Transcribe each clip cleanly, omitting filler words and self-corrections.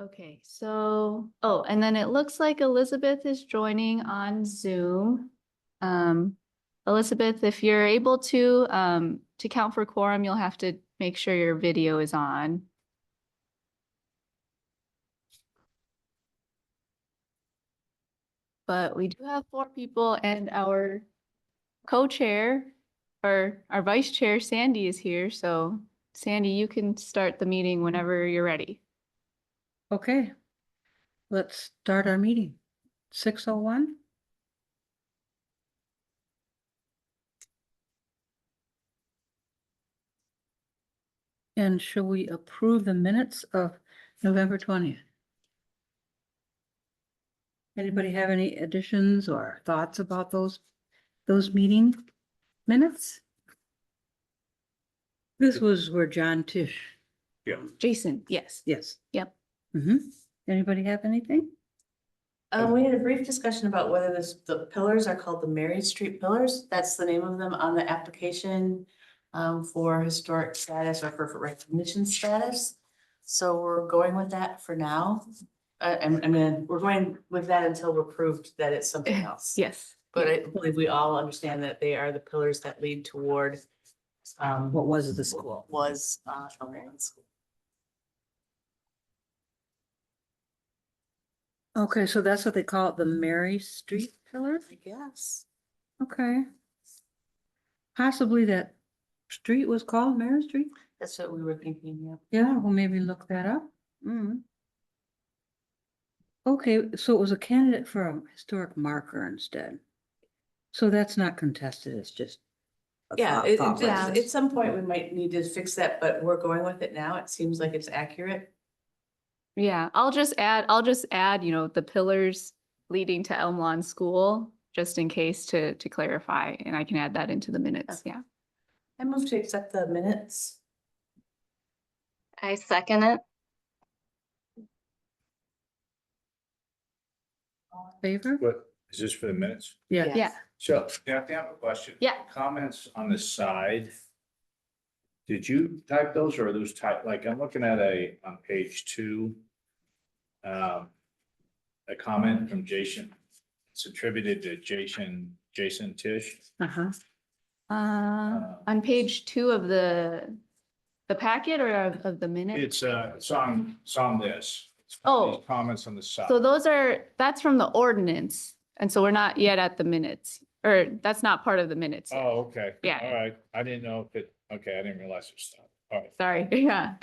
Okay, so, oh, and then it looks like Elizabeth is joining on Zoom. Elizabeth, if you're able to count for quorum, you'll have to make sure your video is on. But we do have 4 people and our co-chair or our vice chair, Sandy, is here. So Sandy, you can start the meeting whenever you're ready. Okay, let's start our meeting. 6:01. And shall we approve the minutes of November 20th? Anybody have any additions or thoughts about those meeting minutes? This was where John Tish, Yeah. Jason, yes. yes. Yep. Anybody have anything? We had a brief discussion about whether the pillars are called the Mary Street Pillars. That's the name of them on the application for historic status or for recognition status. So we're going with that for now. We're going with that until we're proved that it's something else. Yes. But I believe we all understand that they are the pillars that lead toward What was the school? was Marion School. Okay, so that's what they call it, the Mary Street Pillar? I guess. Okay. Possibly that street was called Mary Street? That's what we were thinking, yeah. Yeah, well, maybe look that up. Okay, so it was a candidate for a historic marker instead. So that's not contested, it's just. a Yeah, thought process. at some point we might need to fix that, but we're going with it now. It seems like it's accurate. Yeah, I'll just add, the pillars leading to Elm Lawn School, just in case to clarify, and I can add that into the minutes, yeah. I move to accept the minutes. I second it. All in Favor? What, is this for the minutes? Yeah. Yeah. So, I have a question. Yeah. Comments on the side. Did you type those or are those typed, like, I'm looking at on page 2. A comment from Jason. It's attributed to Jason Tish. Uh-huh. On page 2 of the packet or of the minute? It's on this. It's Oh. these comments on the side. So that's from the ordinance, and so we're not yet at the minutes, or that's not part of the minutes yet. Oh, okay. Yeah. All right. I didn't know if okay, I didn't realize it was stuff. All right. Sorry, yeah.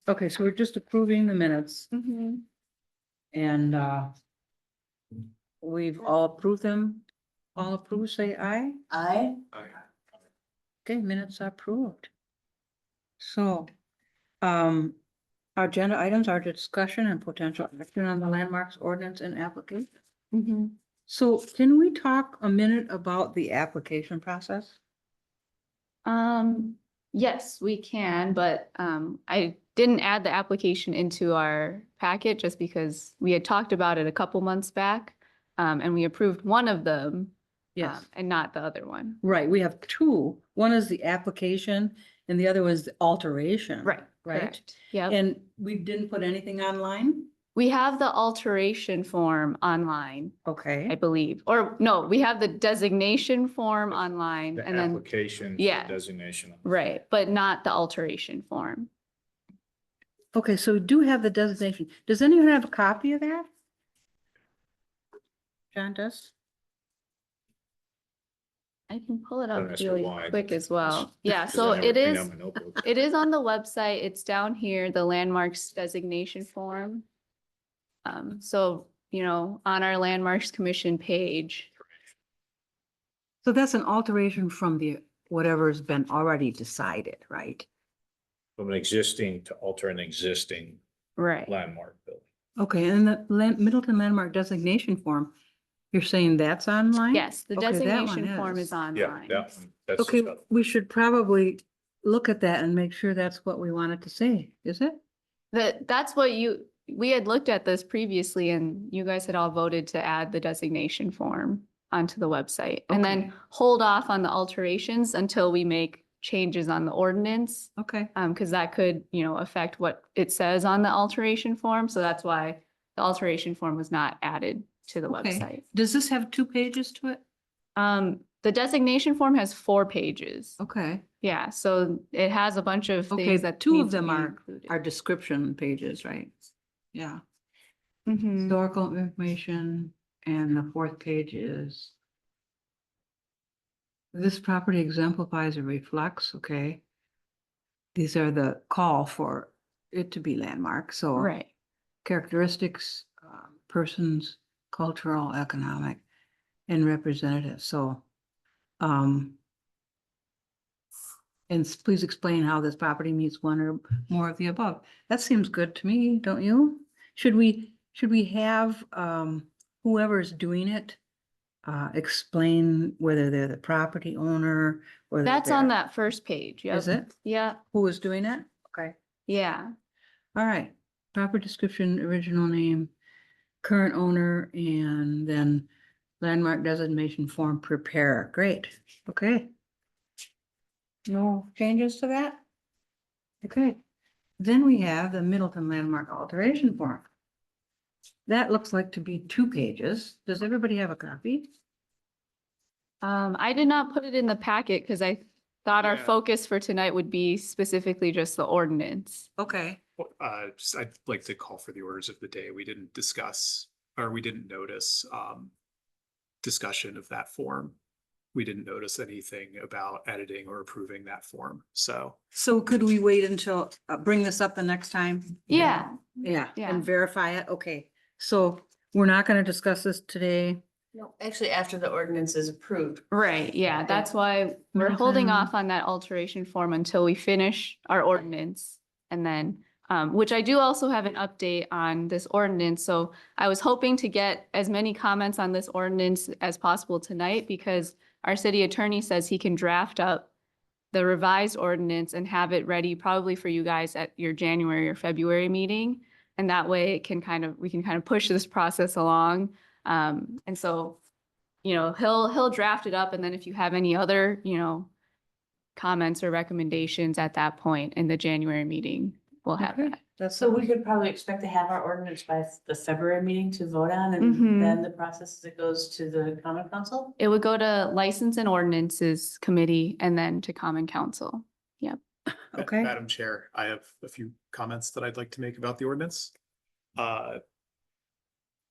Okay, so we're just approving the minutes and we've all approved them. All approved, say aye. Aye. Okay, minutes are approved. So, our agenda items are discussion and potential action on the landmarks ordinance and application. So can we talk a minute about the application process? Yes, we can, but I didn't add the application into our packet just because we had talked about it a couple months back. And we approved one of them. Yes. And not the other one. Right, we have two. One is the application and the other was the alteration. Right. Right? Correct. Yep. And we didn't put anything online? We have the alteration form online, I Okay, believe, or no, we have the designation form online The and then, application. yeah. Designation. right, but not the alteration form. okay, so we do have the designation. Does anyone have a copy of that? John does? I can pull it Don't up ask me really why. quick as well. Yeah, 'Cause so I never it clean is, out my notebook. it is on the website. It's down here, the landmarks designation form. So, on our landmarks commission page. So that's an alteration from the, whatever's been already decided, right? From an existing to alter an existing Right. landmark building. Okay, and the Middleton landmark designation form, you're saying that's online? Yes, the Okay, that designation one form is. is Yeah, online. that one. That's the Okay, stuff. we should probably look at that and make sure that's what we wanted to say, is it? That's what we had looked at this previously and you guys had all voted to add the designation form onto the website. And Okay. then hold off on the alterations until we make changes on the ordinance. Okay, Because that could, affect what it says on the alteration form. So that's why the alteration form was not added to the okay. website. Does this have 2 pages to it? The designation form has 4 pages. Okay, Yeah, so it has a bunch of okay, things that 2 need of to them be are included. description pages, right? Yeah, Mhm. historical information, and the 4th page is this property exemplifies or reflects, okay? These are the call for it to be landmark, so. Right. Characteristics, persons, cultural, economic, and representative, so. Please explain how this property meets one or more of the above. That seems good to me, don't you? Should we have, whoever's doing it, explain whether they're the property owner, whether That's on they're- that first page. Yep. Is it? Yeah, Who is doing it? Okay, yeah. all right. Proper description, original name, current owner, and then landmark designation form preparer. Great, okay. No changes to that? Okay, then we have the Middleton landmark alteration form. That looks like to be 2 pages. Does everybody have a copy? I did not put it in the packet because I thought our Yeah. focus for tonight would be specifically just the ordinance. Okay. I'd like to call for the orders of the day. We didn't discuss, or we didn't notice, discussion of that form. We didn't notice anything about editing or approving that form, so. So could we wait until, bring this up the next time? Yeah, Yeah, Yeah. and verify it? Okay, so we're not gonna discuss this today? No, actually, after the ordinance is approved. right, yeah. That's why we're holding off on that alteration form until we finish our ordinance. And then, which I do also have an update on this ordinance. So I was hoping to get as many comments on this ordinance as possible tonight because our city attorney says he can draft up the revised ordinance and have it ready probably for you guys at your January or February meeting. And that way we can kind of push this process along. And so, he'll draft it up. And then if you have any other, comments or recommendations at that point in the January meeting, we'll have Okay, that. that's, So we could probably expect to have our ordinance by the February meeting to vote on, Mhm. and then the process as it goes to the common council? It would go to License and Ordinances Committee and then to Common Council. okay. Madam Chair, I have a few comments that I'd like to make about the ordinance.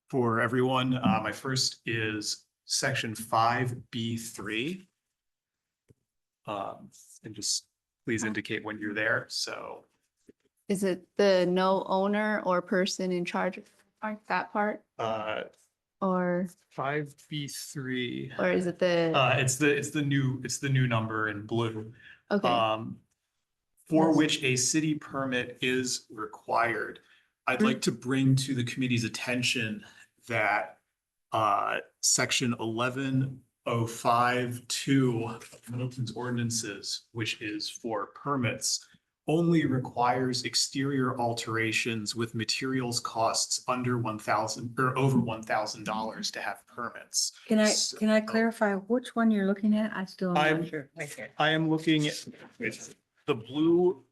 For everyone, my first is section 5B3. And just please indicate when you're there, so. Is it the no owner or person in charge of that part? Or 5B3. is it the, It's the new number in blue. okay, For Yes. which a city permit is required. I'd like to bring to the committee's attention that section 1105(2) of Middleton's ordinances, which is for permits, only requires exterior alterations with materials costs under $1,000 or over $1,000 to have permits. Can I So- clarify which one you're looking at? I still am I'm- not sure. Right here. I am looking at it's the blue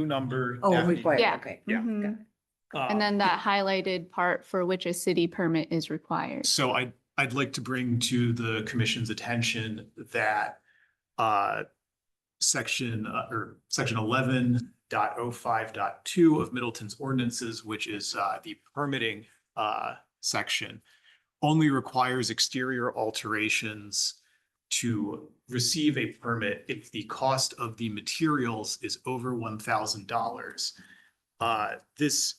number. Oh, down required, Yeah. okay. Yeah. Mhm. Got it. And then that highlighted part for which a city permit is required. So I'd like to bring to the commission's attention that section 11.05.2 of Middleton's ordinances, which is the permitting section, only requires exterior alterations to receive a permit if the cost of the materials is over $1,000. This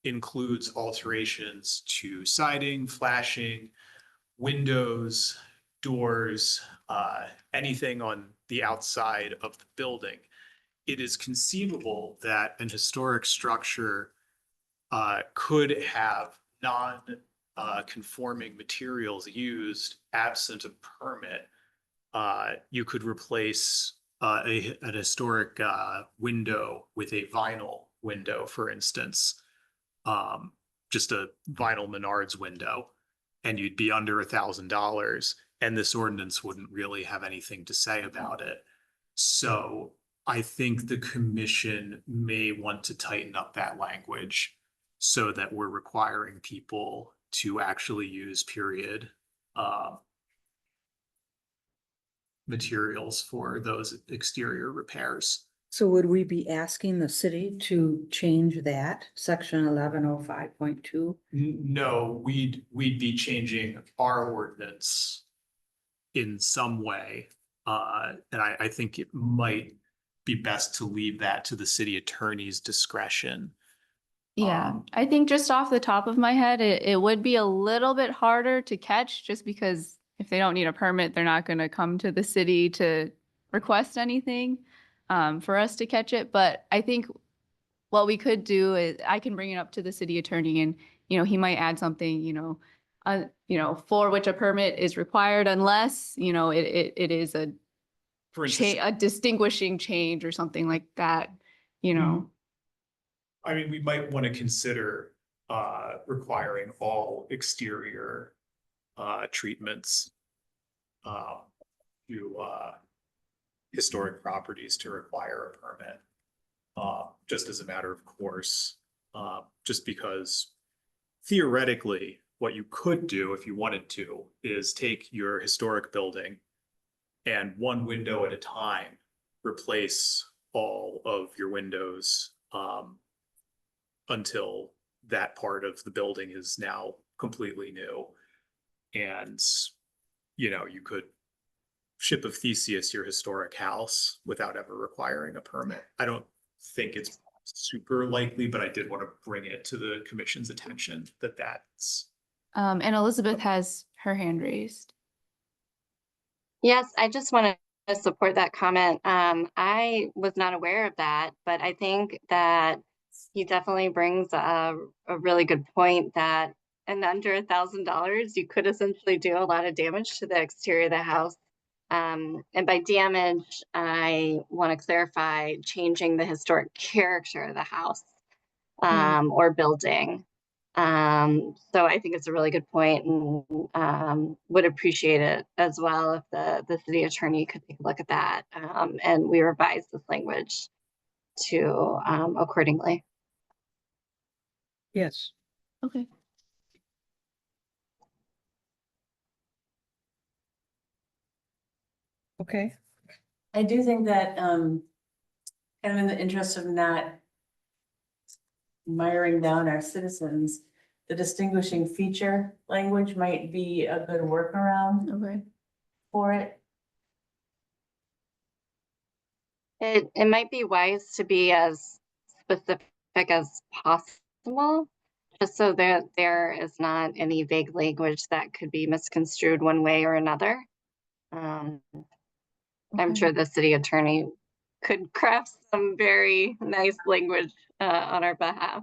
includes alterations to siding, flashing, windows, doors, anything on the outside of the building. It is conceivable that an historic structure could have non-conforming materials used absent a permit. You could replace an historic window with a vinyl window, for instance. Just a vinyl Menards window, and you'd be under $1,000, and this ordinance wouldn't really have anything to say about it. So I think the commission may want to tighten up that language so that we're requiring people to actually use period materials for those exterior repairs. So would we be asking the city to change that, section 1105.2? No, we'd be changing our ordinance in some way. And I think it might be best to leave that to the city attorney's discretion. Yeah, I think just off the top of my head, it would be a little bit harder to catch just because if they don't need a permit, they're not going to come to the city to request anything for us to catch it. But I think what we could do is I can bring it up to the city attorney and, he might add something, for which a permit is required unless, it is For instance, a distinguishing change or something like that, you know. I mean, we might want to consider requiring all exterior treatments to historic properties to require a permit. Just as a matter of course, just because theoretically, what you could do if you wanted to is take your historic building and one window at a time, replace all of your windows until that part of the building is now completely new. And, you could ship of Theseus your historic house without ever requiring a permit. I don't think it's super likely, but I did want to bring it to the commission's attention that that's. And Elizabeth has her hand raised. Yes, I just want to support that comment. I was not aware of that, but I think that he definitely brings a really good point that and under $1,000, you could essentially do a lot of damage to the exterior of the house. And by damage, I want to clarify changing the historic character of the house or building. So I think it's a really good point and would appreciate it as well if the city attorney could take a look at that and we revise this language to accordingly. Yes. Okay. Okay. I do think that, kind of in the interest of not miring down our citizens, the distinguishing feature language might be a good workaround Okay. for it. It might be wise to be as specific as possible, just so that there is not any vague language that could be misconstrued one way or another. I'm Okay. sure the city attorney could craft some very nice language on our behalf.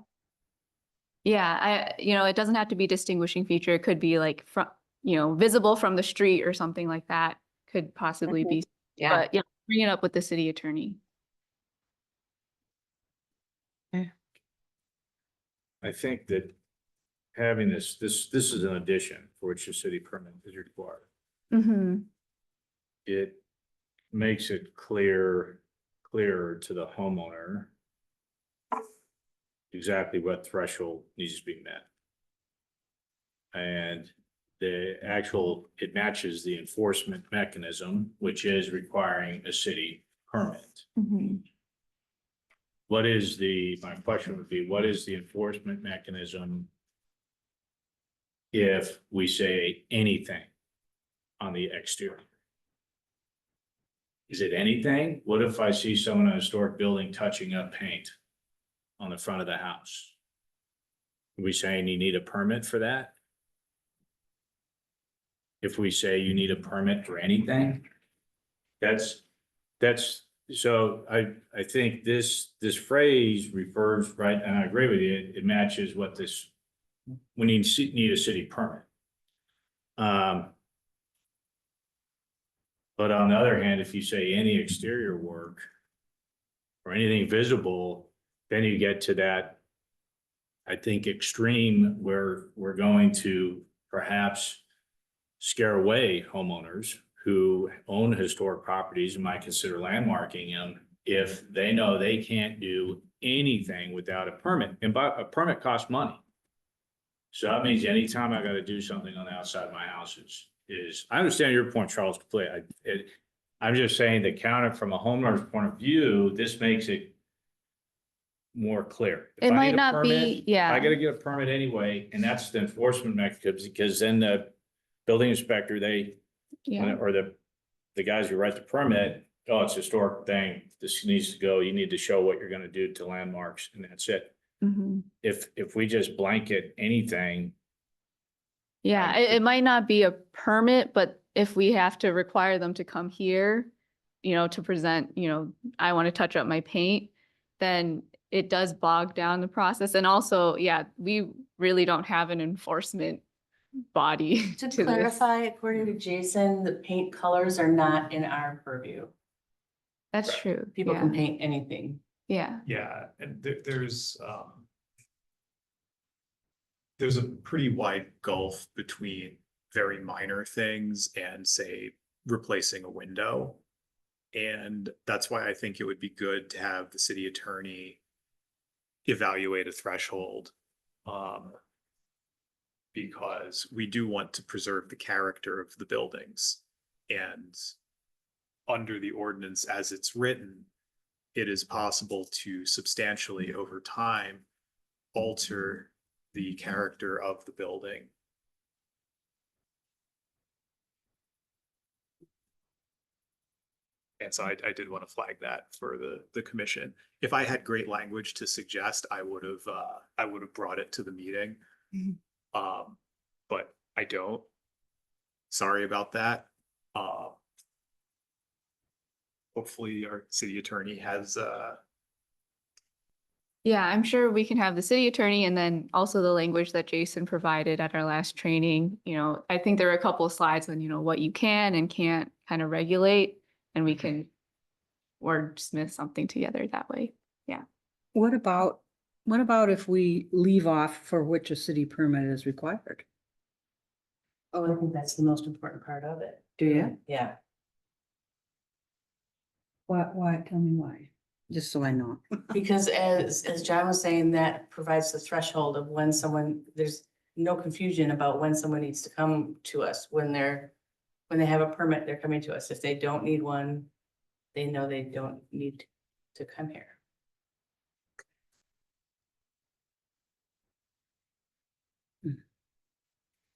Yeah, it doesn't have to be distinguishing feature. It could be like from, visible from the street or something like that could possibly be. Yeah. But bring it up with the city attorney. I think that having this is an addition for which a city permit is required. Mm-hmm. It makes it clearer to the homeowner exactly what threshold needs to be met. And it matches the enforcement mechanism, which is requiring a city permit. Mm-hmm. My question would be, what is the enforcement mechanism if we say anything on the exterior? Is it anything? What if I see someone in a historic building touching up paint on the front of the house? Are we saying you need a permit for that? If we say you need a permit for anything, so I think this phrase refers, right, and I agree with you, it matches what we need a city permit. But on the other hand, if you say any exterior work or anything visible, then you get to that, I think, extreme where we're going to perhaps scare away homeowners who own historic properties and might consider landmarking them if they know they can't do anything without a permit, and a permit costs money. So that means anytime I gotta do something on the outside of my house I understand your point, Charles, completely. I'm just saying to count it from a homeowner's point of view, this makes it more clear. If It I might need a not be- permit, yeah. I gotta get a permit anyway, and that's the enforcement mechanism, because then the building inspector, Yeah. or the guys who write the permit, oh, it's a historic thing, this needs to go, you need to show what you're gonna do to landmarks, and that's it. Mhm. If we just blanket anything, Yeah, I- it might not be a permit, but if we have to require them to come here, to present, I want to touch up my paint, then it does bog down the process. And also, yeah, we really don't have an enforcement body To to this. clarify, according to Jason, the paint colors are not in our purview. That's true. People Yeah. can paint anything. Yeah. Yeah, and there's a pretty wide gulf between very minor things and, say, replacing a window. And that's why I think it would be good to have the city attorney evaluate a threshold. Because we do want to preserve the character of the buildings. And under the ordinance as it's written, it is possible to substantially over time alter the character of the building. And so I did want to flag that for the commission. If I had great language to suggest, I would have brought it to the meeting. Mhm. But I don't. Sorry about that. Hopefully our city attorney has Yeah, I'm sure we can have the city attorney and then also the language that Jason provided at our last training. I think there were a couple of slides on, what you can and can't kind of regulate, and we can wordsmith something together that way. Yeah. What about if we leave off for which a city permit is required? Oh, I think that's the most important part of it. Do you? Yeah. Why, tell me why, just so I know. Because as John was saying, that provides the threshold of when there's no confusion about when someone needs to come to us. When they have a permit, they're coming to us. If they don't need one, they know they don't need to come here.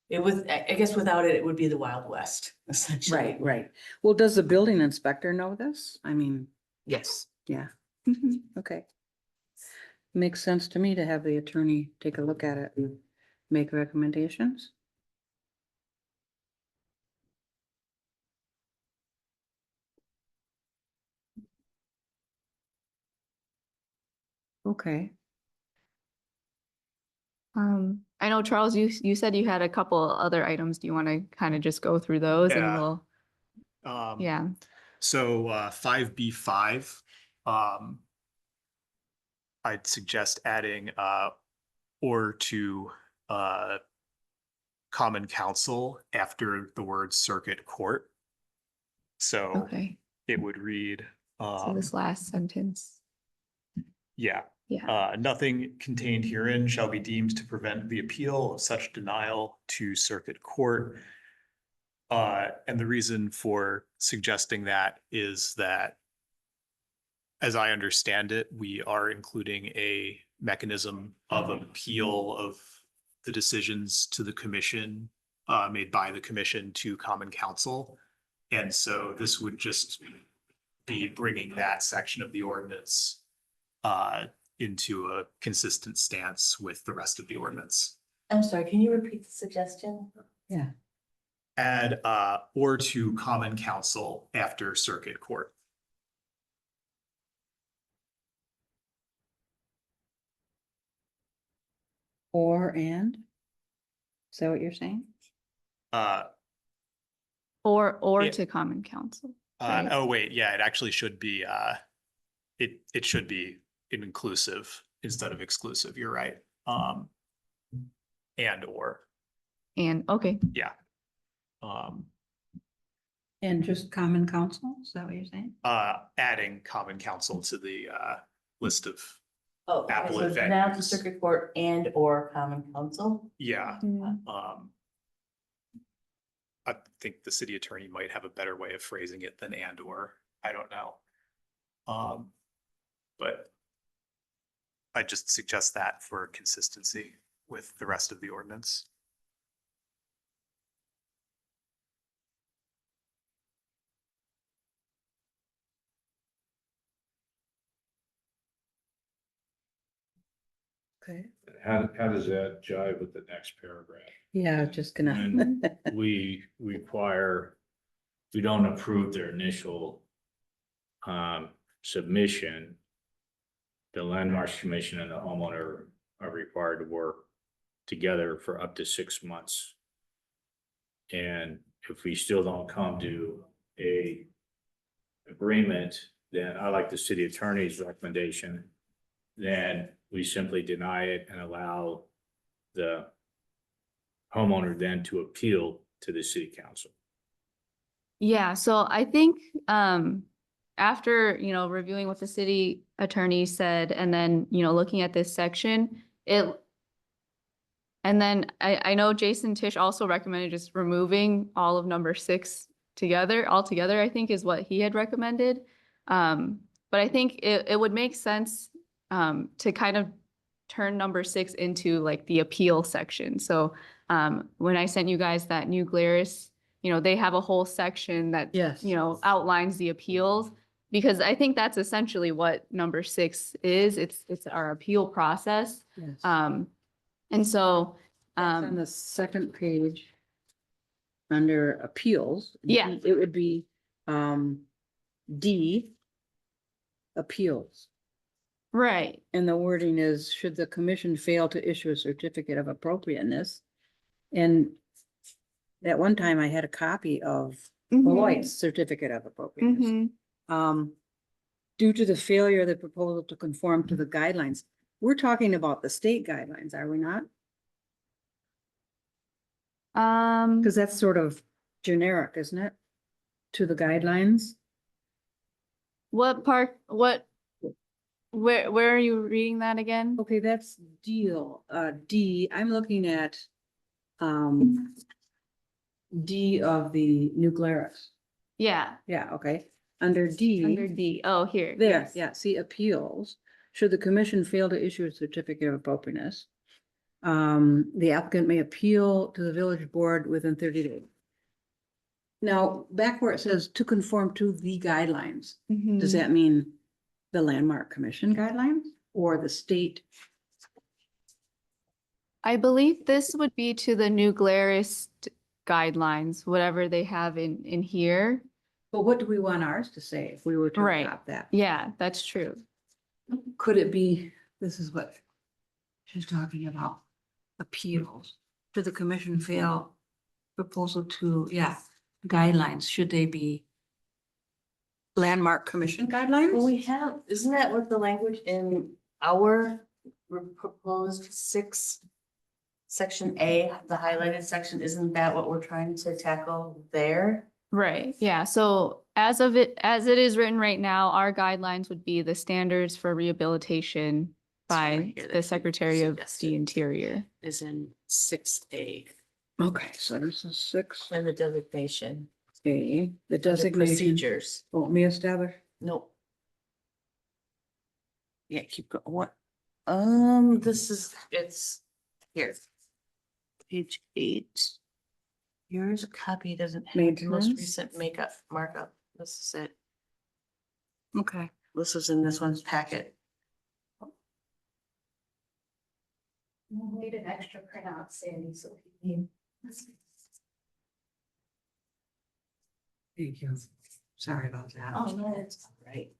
It was, I guess without it, it would be the Wild West, essentially. Right. Well, does the building inspector know this? I mean, Yes. yeah, Mhm. okay. Makes sense to me to have the attorney take a look at it and make recommendations. Okay, I know, Charles, you said you had a couple other items. Do you want to kind of just go through those and Yeah. we'll, yeah. So 5B5, I'd suggest adding or to common council after the word circuit court. So Okay. it would read, So this last sentence. yeah. Yeah. Nothing contained herein shall be deemed to prevent the appeal of such denial to circuit court. And the reason for suggesting that is that, as I understand it, we are including a mechanism of appeal of the decisions to the commission, made by the commission to common council. And so this would just be bringing that section of the ordinance into a consistent stance with the rest of the ordinance. I'm sorry, can you repeat the suggestion? yeah, Add or to common council after circuit court. and? Is that what you're saying? Or Yeah. to common council. Right. Oh, wait, yeah, it actually should be, it should be inclusive instead of exclusive. You're right. And or, And, okay. yeah. Um, And just common council, is that what you're saying? Adding common council to the list of, Oh, okay, so Appellate now the venues. circuit court and or common council. yeah. Mhm. I think the city attorney might have a better way of phrasing it than and or, I don't know. But I just suggest that for consistency with the rest of the ordinance. Okay. How does that jive with the next paragraph? Yeah, just gonna. When we require, we don't approve their initial submission, the landmarks commission and the homeowner are required to work together for up to 6 months. And if we still don't come to a agreement, then I like the city attorney's recommendation, then we simply deny it and allow the homeowner then to appeal to the city council. Yeah, so I think after, reviewing what the city attorney said and then, looking at this section, and then I know Jason Tisch also recommended just removing all of number 6 altogether, I think is what he had recommended. But I think it would make sense to kind of turn number 6 into like the appeal section. So when I sent you guys that New Glarus, they have a whole section that, Yes. outlines the appeals, because I think that's essentially what number 6 is. It's our appeal process. Yes. And so, That's on the second page. Under appeals. Yeah. It would be, D. Appeals. right. And the wording is, should the commission fail to issue a certificate of appropriateness? And at one time I had a copy of Beloit's certificate of appropriateness. Mhm. Due to the failure of the proposal to conform to the guidelines. We're talking about the state guidelines, are we not? Because that's sort of generic, isn't it? To the guidelines. What part, where are you reading that again? Okay, that's D, I'm looking at, D of the New Glarus. Yeah, Yeah, okay, under D. under D. Oh, here. There, yes. yeah, see appeals. Should the commission fail to issue a certificate of appropriateness, the applicant may appeal to the village board within 30 days. Now, back where it says to conform to the guidelines, does Mhm. that mean the landmark commission guidelines or the state? I believe this would be to the New Glarus guidelines, whatever they have in here. But what do we want ours to say if we were to Right. adopt that? Yeah, that's true. Could it be, this is what she's talking about, appeals. Should the commission fail proposal to, guidelines, should they be landmark commission Well, guidelines? we have, isn't that what the language in our proposed 6, section A, the highlighted section, isn't that what we're trying to tackle there? Right, yeah. So as it is written right now, our guidelines would be the standards for rehabilitation It's by right here that the you Secretary of suggested. the Interior. Is in 6A, Okay, so this is 6A, and the designation. the the designation. Procedures. Won't be established. Nope. Yeah, keep going, what? It's here. Page 8. Yours copy doesn't have the most Maintenance. recent markup. This is it. Okay. This is in this one's packet. We'll need an extra printout, Sandy, so if you need. Thank you. Sorry about that. Oh, no, it's all right.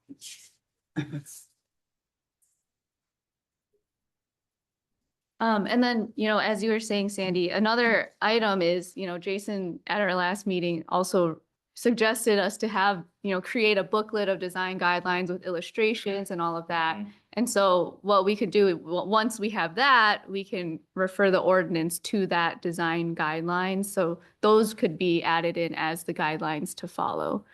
And then, as you were saying, Sandy, another item is, Jason at our last meeting also suggested us to have, create a booklet of design guidelines with illustrations and all of that. Mhm. And so what we could do, once we have that, we can refer the ordinance to that design guidelines. So those could be added in as the guidelines to follow.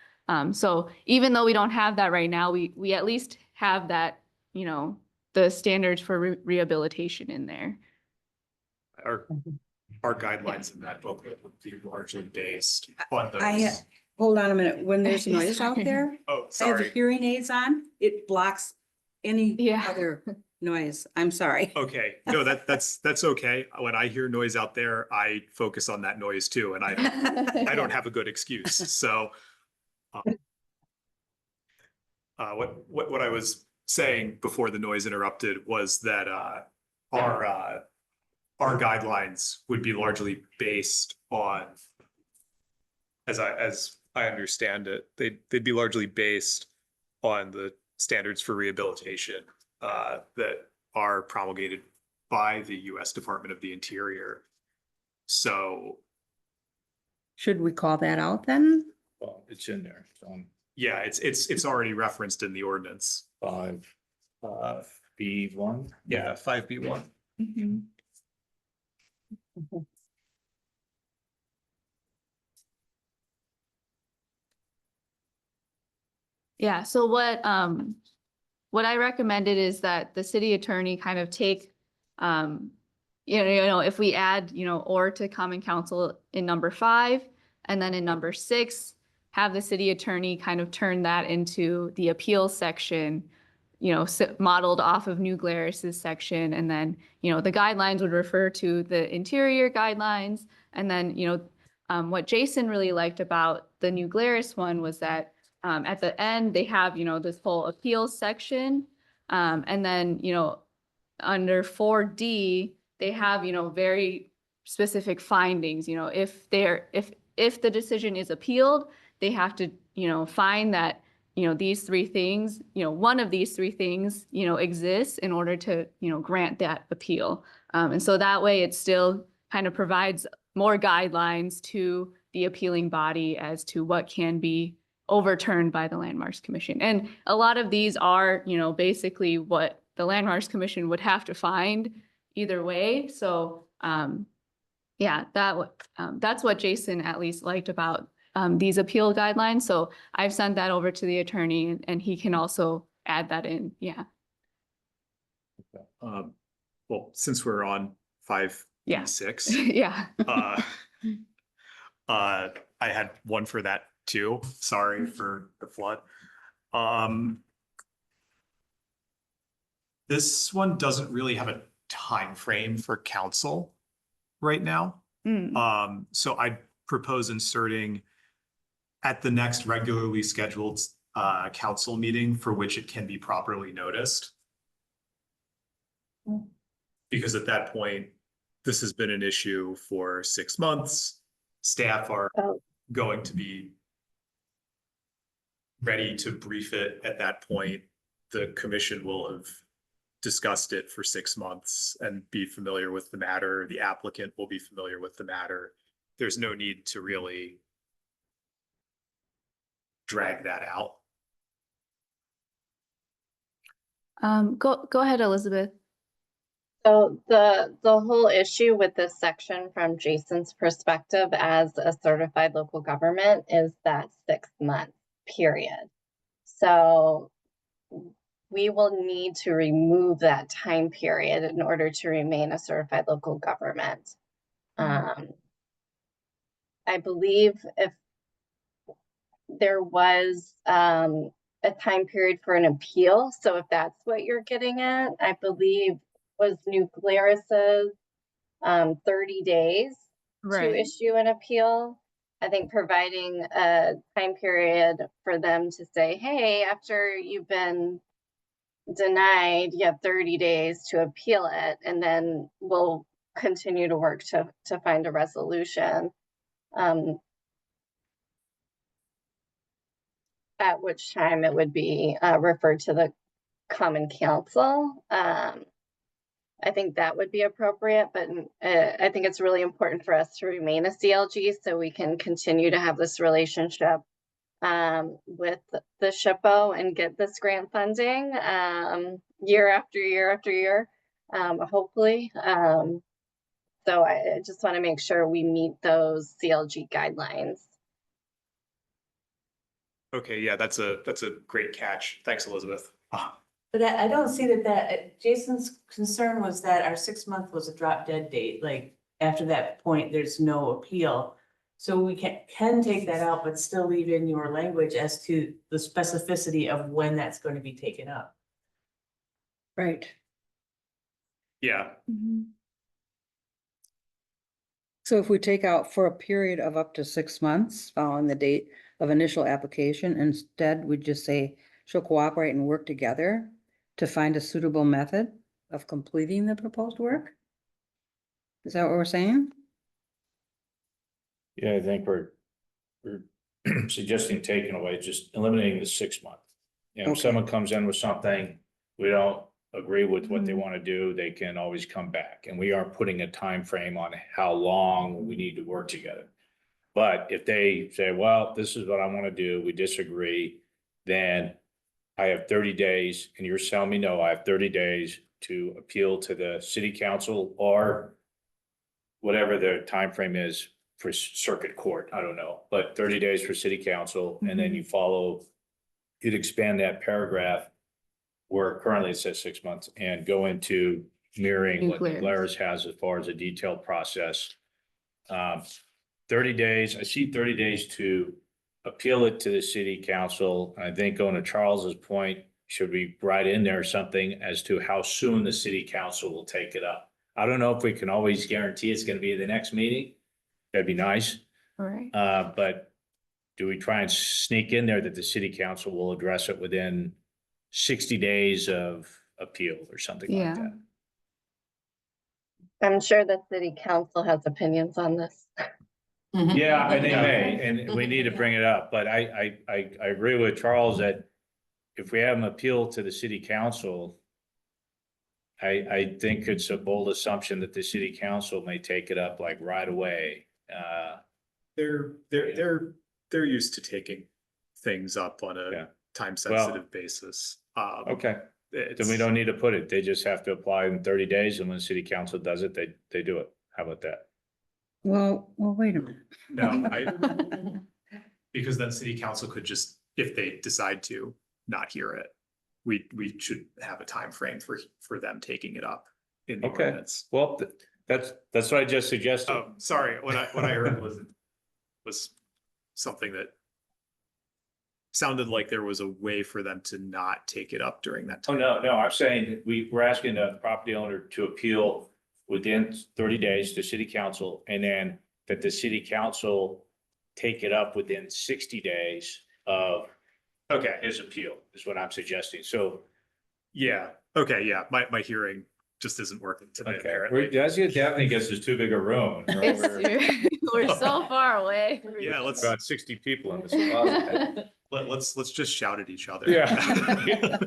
So even though we don't have that right now, we at least have that, the standards for rehabilitation in there. Our guidelines in that booklet would be largely based on I, those. hold on a minute, when there's noise out Sorry. there, Oh, I have sorry. hearing aids on, it blocks any Yeah. other noise. I'm sorry. Okay, no, that's okay. When I hear noise out there, I focus on that noise too, and I don't have a good excuse. So what I was saying before the noise interrupted was that our guidelines would be largely based on, as I understand it, they'd be largely based on the standards for rehabilitation that are promulgated by the U.S. Department of the Interior. So Should we call that out then? Well, it's in there. It's on yeah, it's already referenced in the ordinance. 5B1. Yeah, 5B1. Mhm. Yeah, so what I recommended is that the city attorney kind of take, if we add, or to common council in number 5, and then in number 6, have the city attorney kind of turn that into the appeal section, modeled off of New Glarus's section. And then, the guidelines would refer to the interior guidelines. And then, what Jason really liked about the New Glarus one was that at the end, they have, this whole appeals section. And then, under 4D, they have, very specific findings, if the decision is appealed, they have to, find that, these 3 things, one of these 3 things, exists in order to, grant that appeal. And so that way it still kind of provides more guidelines to the appealing body as to what can be overturned by the Landmarks Commission. And a lot of these are, basically what the Landmarks Commission would have to find either way. So, yeah, that's what Jason at least liked about these appeal guidelines. So I've sent that over to the attorney and he can also add that in. Yeah. Well, since we're on 5B6, Yeah. I had one for that too. Sorry for the flood. This one doesn't really have a time frame for council right now. Mm. So I propose inserting at the next regularly scheduled council meeting for which it can be properly noticed. Because at that point, this has been an issue for 6 months. Staff are going to be ready to brief it at that point. The commission will have discussed it for 6 months and be familiar with the matter. The applicant will be familiar with the matter. There's no need to really drag that out. Go ahead, Elizabeth. So the whole issue with this section from Jason's perspective as a certified local government is that 6-month period. So we will need to remove that time period in order to remain a certified local government. I believe if there was a time period for an appeal, so if that's what you're getting at, I believe was New Glarus's 30 days to issue an appeal. I think providing a time period for them to say, hey, after you've been denied, you have 30 days to appeal it, and then we'll continue to work to find a resolution. At which time it would be referred to the Common Council. I think that would be appropriate, but I think it's really important for us to remain a CLG so we can continue to have this relationship with the SHPO and get this grant funding year after year after year, hopefully. So I just want to make sure we meet those CLG guidelines. Okay, yeah, that's a great catch. Thanks, Elizabeth. But I don't see that Jason's concern was that our 6 month was a drop dead date, like after that point, there's no appeal. So we can take that out, but still leave in your language as to the specificity of when that's going to be taken up. Right. Yeah, So if we take out for a period of up to 6 months following the date of initial application, instead we just say shall cooperate and work together to find a suitable method of completing the proposed work? Is that what we're saying? Yeah, I think we're suggesting taking away, just eliminating the 6 month. You know, if Okay. someone comes in with something, we don't agree with what they Mhm. want to do, they can always come back. And we aren't putting a time frame on how long we need to work together. But if they say, well, this is what I want to do, we disagree, then I have 30 days and you're telling me no, I have 30 days to appeal to the city council or whatever their time frame is for circuit court, I don't know, but 30 days for city council, and then you follow, you'd expand that paragraph where currently it says 6 months and go into mirroring what Nuclear. Blair's has as far as a detailed process. 30 days, I see 30 days to appeal it to the city council. I think going to Charles's point, should we write in there something as to how soon the city council will take it up? I don't know if we can always guarantee it's gonna be the next meeting. That'd be nice. Right. But do we try and sneak in there that the city council will address it within 60 days of appeal or something like Yeah. that? I'm sure the city council has opinions on this. Yeah, and they may, and we need to bring it up, but I agree with Charles that if we have an appeal to the city council, I think it's a bold assumption that the city council may take it up like right away. they're used to taking things up on Yeah. a time sensitive basis. Okay, then we It's- don't need to put it. They just have to apply in 30 days, and when the city council does it, they do it. How about that? Well, wait a minute. No, because then city council could just, if they decide to not hear it, we should have a time frame for them taking it up in the Okay. ordinance. Well, that's what I just suggested. Oh, sorry, what I heard was something that sounded like there was a way for them to not take it up during that Oh, time. no, I'm saying we're asking the property owner to appeal within 30 days to city council, and then that the city council take it up within 60 days of Okay, his appeal, is what I'm suggesting. So, yeah, okay, yeah, my hearing just isn't working today, okay, apparently. that's definitely gets us too big a room. It's, we're so far away. Yeah, let's About 60 people in this closet. let's just shout at each other. Yeah.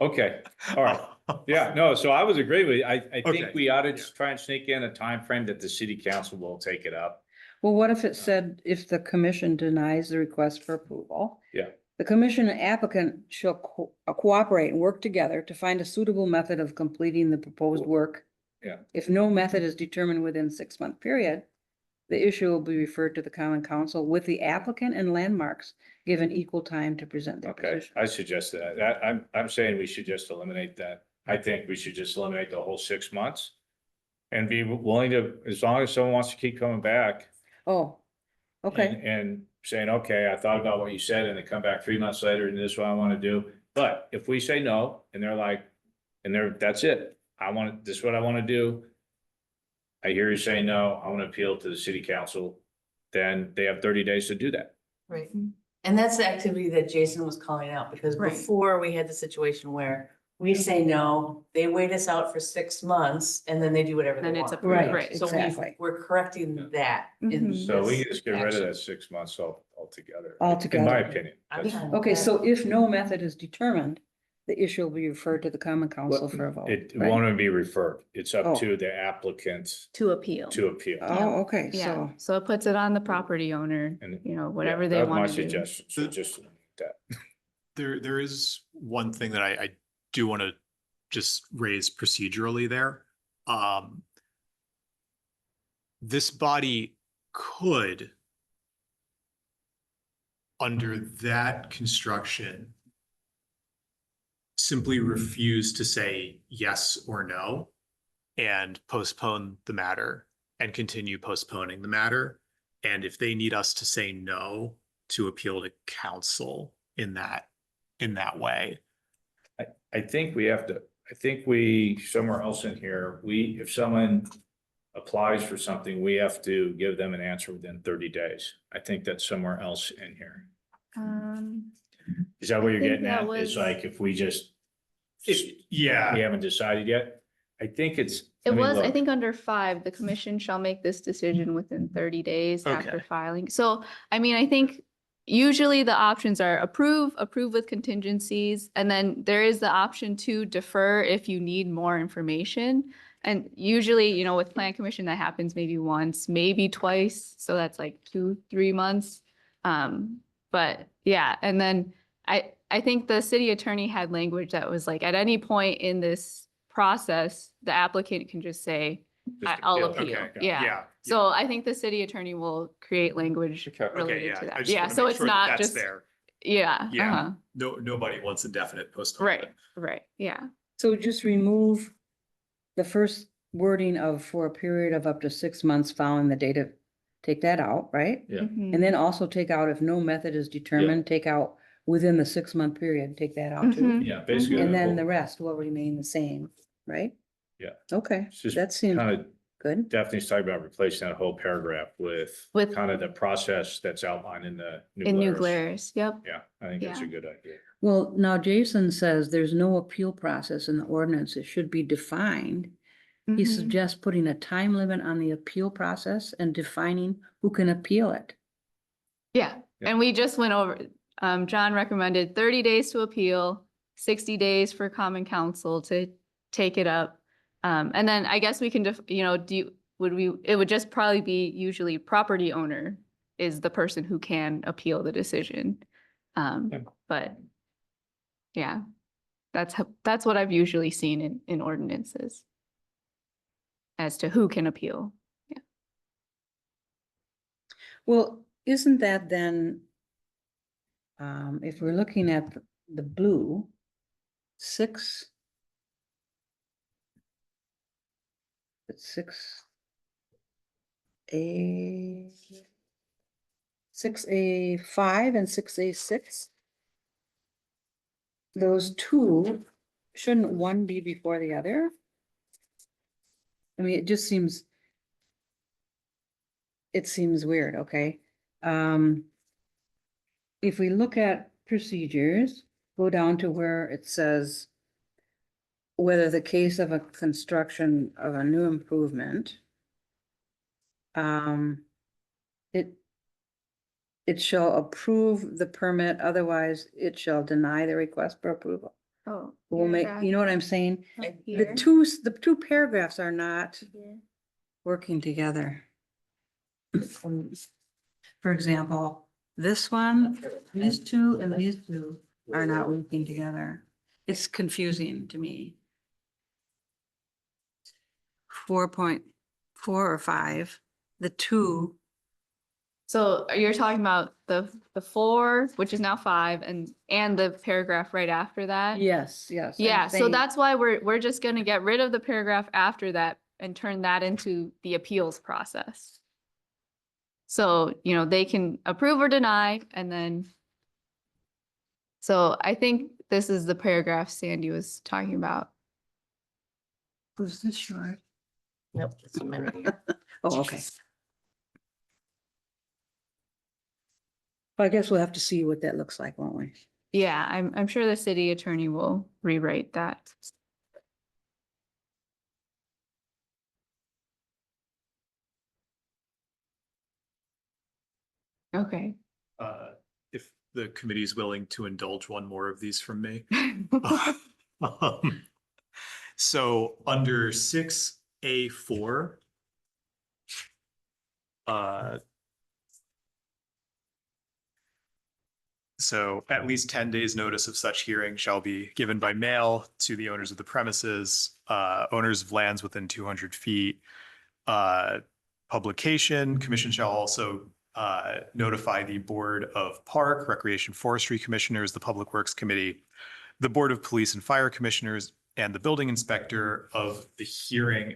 Okay, all right. Yeah, no, so I was agreeing with you. I think Okay. we ought to Yeah. try and sneak in a time frame that the city council will take it up. Well, what if it said if the commission denies the request for approval? Yeah. The commission and applicant shall cooperate and work together to find a suitable method of completing the proposed work. Yeah. If no method is determined within 6 month period, the issue will be referred to the common council with the applicant and landmarks given equal time to present their Okay, position. I suggest that. I'm saying we should just eliminate that. I think we should just eliminate the whole 6 months. And be willing to, as long as someone wants to keep coming back. Oh, okay. And saying, okay, I thought about what you said, and they come back 3 months later and this is what I want to do. But if we say no, and they're like, that's it, this is what I want to do. I hear you saying no, I want to appeal to the city council, then they have 30 days to do that. Right. And that's the activity that Jason was calling out, because Right. before we had the situation where we say no, they wait us out for 6 months and then they do whatever they Then it's want. approved, Right, right. So exactly. we're correcting that. in Mhm. So we this can just get rid of action. that 6 months altogether. Altogether. In my opinion. I'm That's- fine with Okay, that. so if no method is determined, the issue will be referred to the common council for a vote. It right? won't be referred. It's up Oh. to the applicant To appeal. to appeal. Oh, okay, Yeah, so, so it puts it on the property owner, And- you know, Yeah, whatever they that was my want to do. suggestion. So just that. There is one thing that I do want to just raise procedurally there. This body could, under that construction, simply refuse to say yes or no and postpone the matter and continue postponing the matter. And if they need us to say no, to appeal to council in that way. I think we have to, I think we, somewhere else in here, if someone applies for something, we have to give them an answer within 30 days. I think that's somewhere else in here. Is that what you're think getting that at? was- It's like if we just, we Yeah, haven't decided yet? I think it's. It let me was, I look. think under 5, the commission shall make this decision within 30 days after Okay. filing. So, I mean, I think usually the options are approve with contingencies, and then there is the option to defer if you need more information. And usually, you know, with plan commission, that happens maybe once, maybe twice. So that's like 2-3 months. But yeah, and then I think the city attorney had language that was like, at any point in this process, the applicant can just say, Just I'll appeal. appeal. Okay, Yeah. So I think the city attorney will create language Okay. okay, related yeah. to I that. just Yeah, wanna so make it's sure that not that's just, there. yeah. Yeah. uh-huh. No, nobody wants indefinite postponement. Right, yeah. so just remove the first wording of for a period of up to 6 months following the date of, take that out, right? Yeah. Mhm. And then also take out if no method is determined, take out within the 6-month period, take that out too. Mhm. Yeah, basically. And then whole- the rest will remain the same, right? Yeah. Okay, It's just that seems kind of, good. Daphne's talking about replacing that whole paragraph with With- kind of the process that's outlined in the. In New Glarus. Glarus, yep. Yeah, I think that's a Yeah. good idea. Well, now Jason says there's no appeal process in the ordinance. It should be defined. He Mhm. suggests putting a time limit on the appeal process and defining who can appeal it. Yeah, Yeah. and we just went over, John recommended 30 days to appeal, 60 days for common council to take it up. And then I guess we can, you know, it would just probably be usually property owner is the person who can appeal the decision. Yeah. But yeah, that's what I've usually seen in ordinances as to who can appeal. Well, isn't that then, if we're looking at the blue, 6. It's 6A5 and 6A6. Those two, shouldn't one be before the other? I mean, it just seems. It seems weird, okay? If we look at procedures, go down to where it says whether the case of a construction of a new improvement, it shall approve the permit, otherwise it shall deny the request for approval. Oh. We'll make, you know what I'm saying? Right The here. two paragraphs are not Here. working together. For example, this one, these two and these two are not working together. It's confusing to me. 4.4 or 5, the two, So you're talking about the 4, which is now 5, and the paragraph right after that? yes, yes. I'm Yeah, so saying- that's why we're just gonna get rid of the paragraph after that and turn that into the appeals process. So, you know, they can approve or deny, and then. So I think this is the paragraph Sandy was talking about. Was this short? Nope. it's in my right here. Oh, okay. I guess we'll have to see what that looks like, won't we? Yeah, I'm sure the city attorney will rewrite that. Okay, If the committee's willing to indulge one more of these from me. So under 6A4, so at least 10 days notice of such hearing shall be given by mail to the owners of the premises, owners of lands within 200 feet. Publication, commission shall also notify the Board of Park, Recreation, Forestry Commissioners, the Public Works Committee, the Board of Police and Fire Commissioners, and the building inspector of the hearing.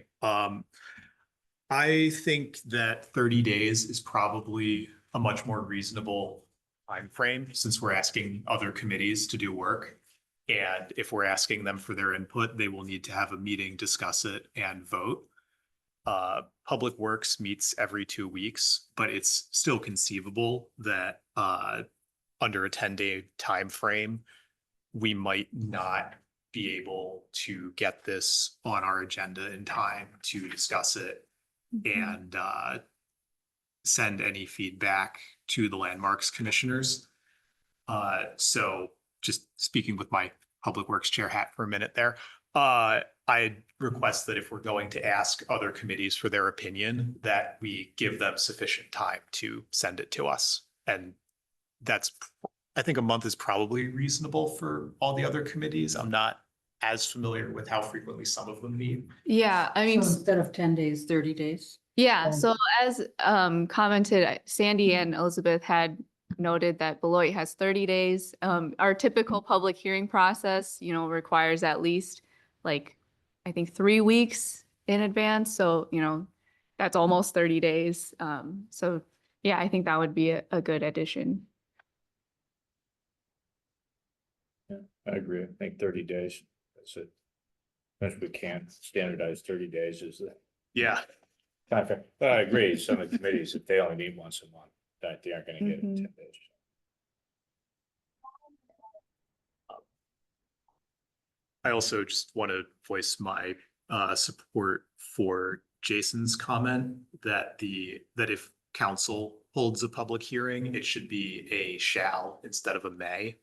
I think that 30 days is probably a much more reasonable time frame, since we're asking other committees to do work. And if we're asking them for their input, they will need to have a meeting, discuss it, and vote. Public Works meets every 2 weeks, but it's still conceivable that under a 10-day time frame, we might not be able to get this on our agenda in time to discuss it and send any feedback to the landmarks commissioners. So just speaking with my Public Works chair hat for a minute there, I request that if we're going to ask other committees for their opinion, that we give them sufficient time to send it to us. And that's, I think a month is probably reasonable for all the other committees. I'm not as familiar with how frequently some of them meet. Yeah, I So mean, instead of 10 days, 30 days. yeah, so as commented, Sandy and Elizabeth had noted that Beloit has 30 days. Our typical public hearing process, you know, requires at least like, I think 3 weeks in advance. So, you know, that's almost 30 days. So yeah, I think that would be a good addition. I agree. I think 30 days. That's it. As we can standardize 30 days is the Yeah. time frame. But I agree, some of the committees, if they only meet once a month, that they aren't gonna get it in 10 days. I also just want to voice my support for Jason's comment that that if council holds a public hearing, it should be a shall instead of a may.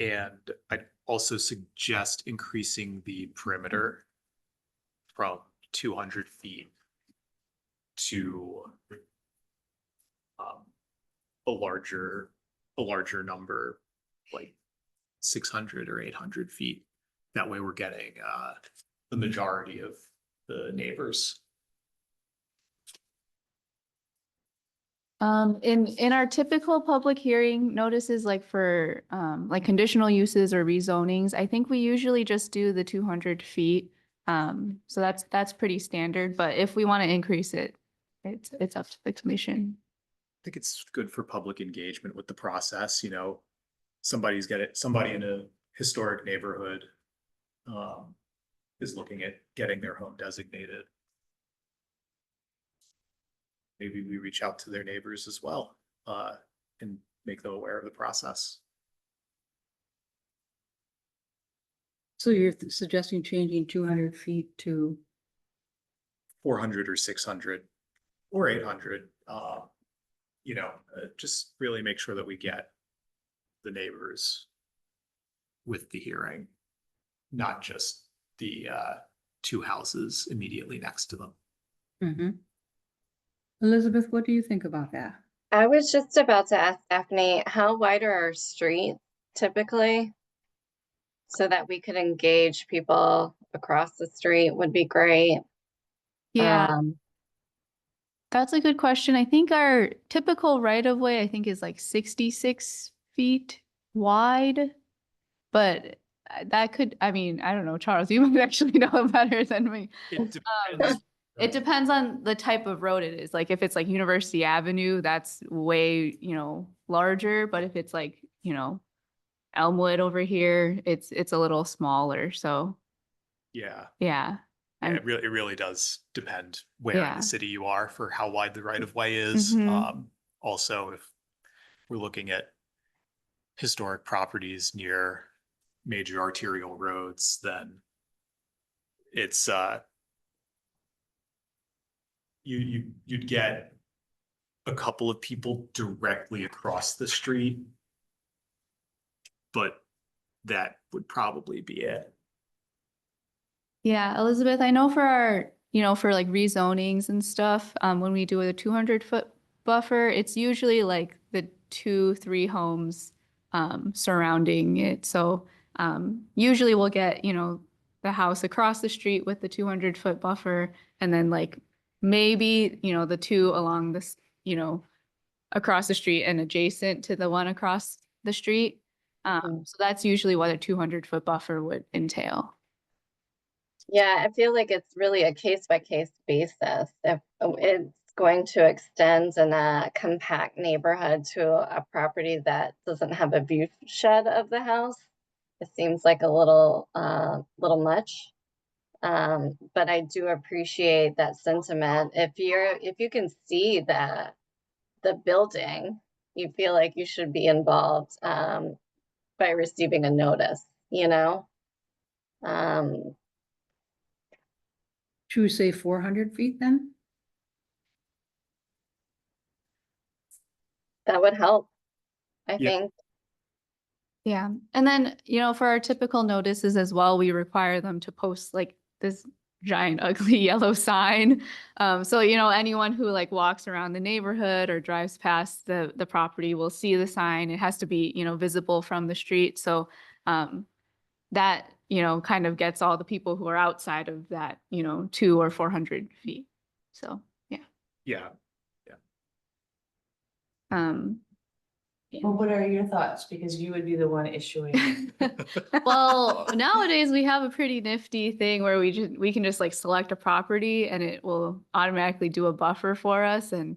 And I'd also suggest increasing the perimeter from 200 feet to a larger number, like 600 or 800 feet. That way we're getting the majority of the neighbors. In our typical public hearing notices, like for like conditional uses or rezonings, I think we usually just do the 200 feet. So that's pretty standard, but if we want to increase it, it's up to the commission. I think it's good for public engagement with the process, you know, somebody in a historic neighborhood is looking at getting their home designated. Maybe we reach out to their neighbors as well, and make them aware of the process. So you're suggesting changing 200 feet to 400 or 600 or 800, you know, just really make sure that we get the neighbors with the hearing, not just the 2 houses immediately next to them. Mm-hmm. Elizabeth, what do you think about that? I was just about to ask Daphne, how wide are our streets typically? So that we could engage people across the street would be great. Yeah, that's a good question. I think our typical right of way, I think, is like 66 feet wide. But that could, I mean, I don't know, Charles, you might actually know better than me. It depends. It depends on the type of road it is. Like if it's like University Avenue, that's way, you know, larger. But if it's like, you know, Elmwood over here, it's a little smaller. So Yeah. yeah. Yeah, it really does depend where in Yeah. the city you are for how wide the right of way is. Mhm. Also, if we're looking at historic properties near major arterial roads, then it's you'd get a couple of people directly across the street. But that would probably be it. Yeah, Elizabeth, I know for our, for like rezonings and stuff, when we do a 200-foot buffer, it's usually like the 2, 3 homes surrounding it. So usually we'll get, the house across the street with the 200-foot buffer, and then like maybe, the 2 along this, across the street and adjacent to the one across the street. So that's usually what a 200-foot buffer would entail. Yeah, I feel like it's really a case by case basis. If it's going to extend in a compact neighborhood to a property that doesn't have a view shed of the house, it seems like a little much. But I do appreciate that sentiment. If you can see the building, you feel like you should be involved by receiving a notice, Should we say 400 feet then? that would help, I Yeah. think. Yeah. And then, for our typical notices as well, we require them to post like this giant ugly yellow sign. So, anyone who like walks around the neighborhood or drives past the property will see the sign. It has to be, visible from the street. So that, kind of gets all the people who are outside of that, 200 or 400 feet. So, yeah. Yeah. Well, what are your thoughts? Because you would be the one issuing. Well, nowadays we have a pretty nifty thing where we can just like select a property and it will automatically do a buffer for us and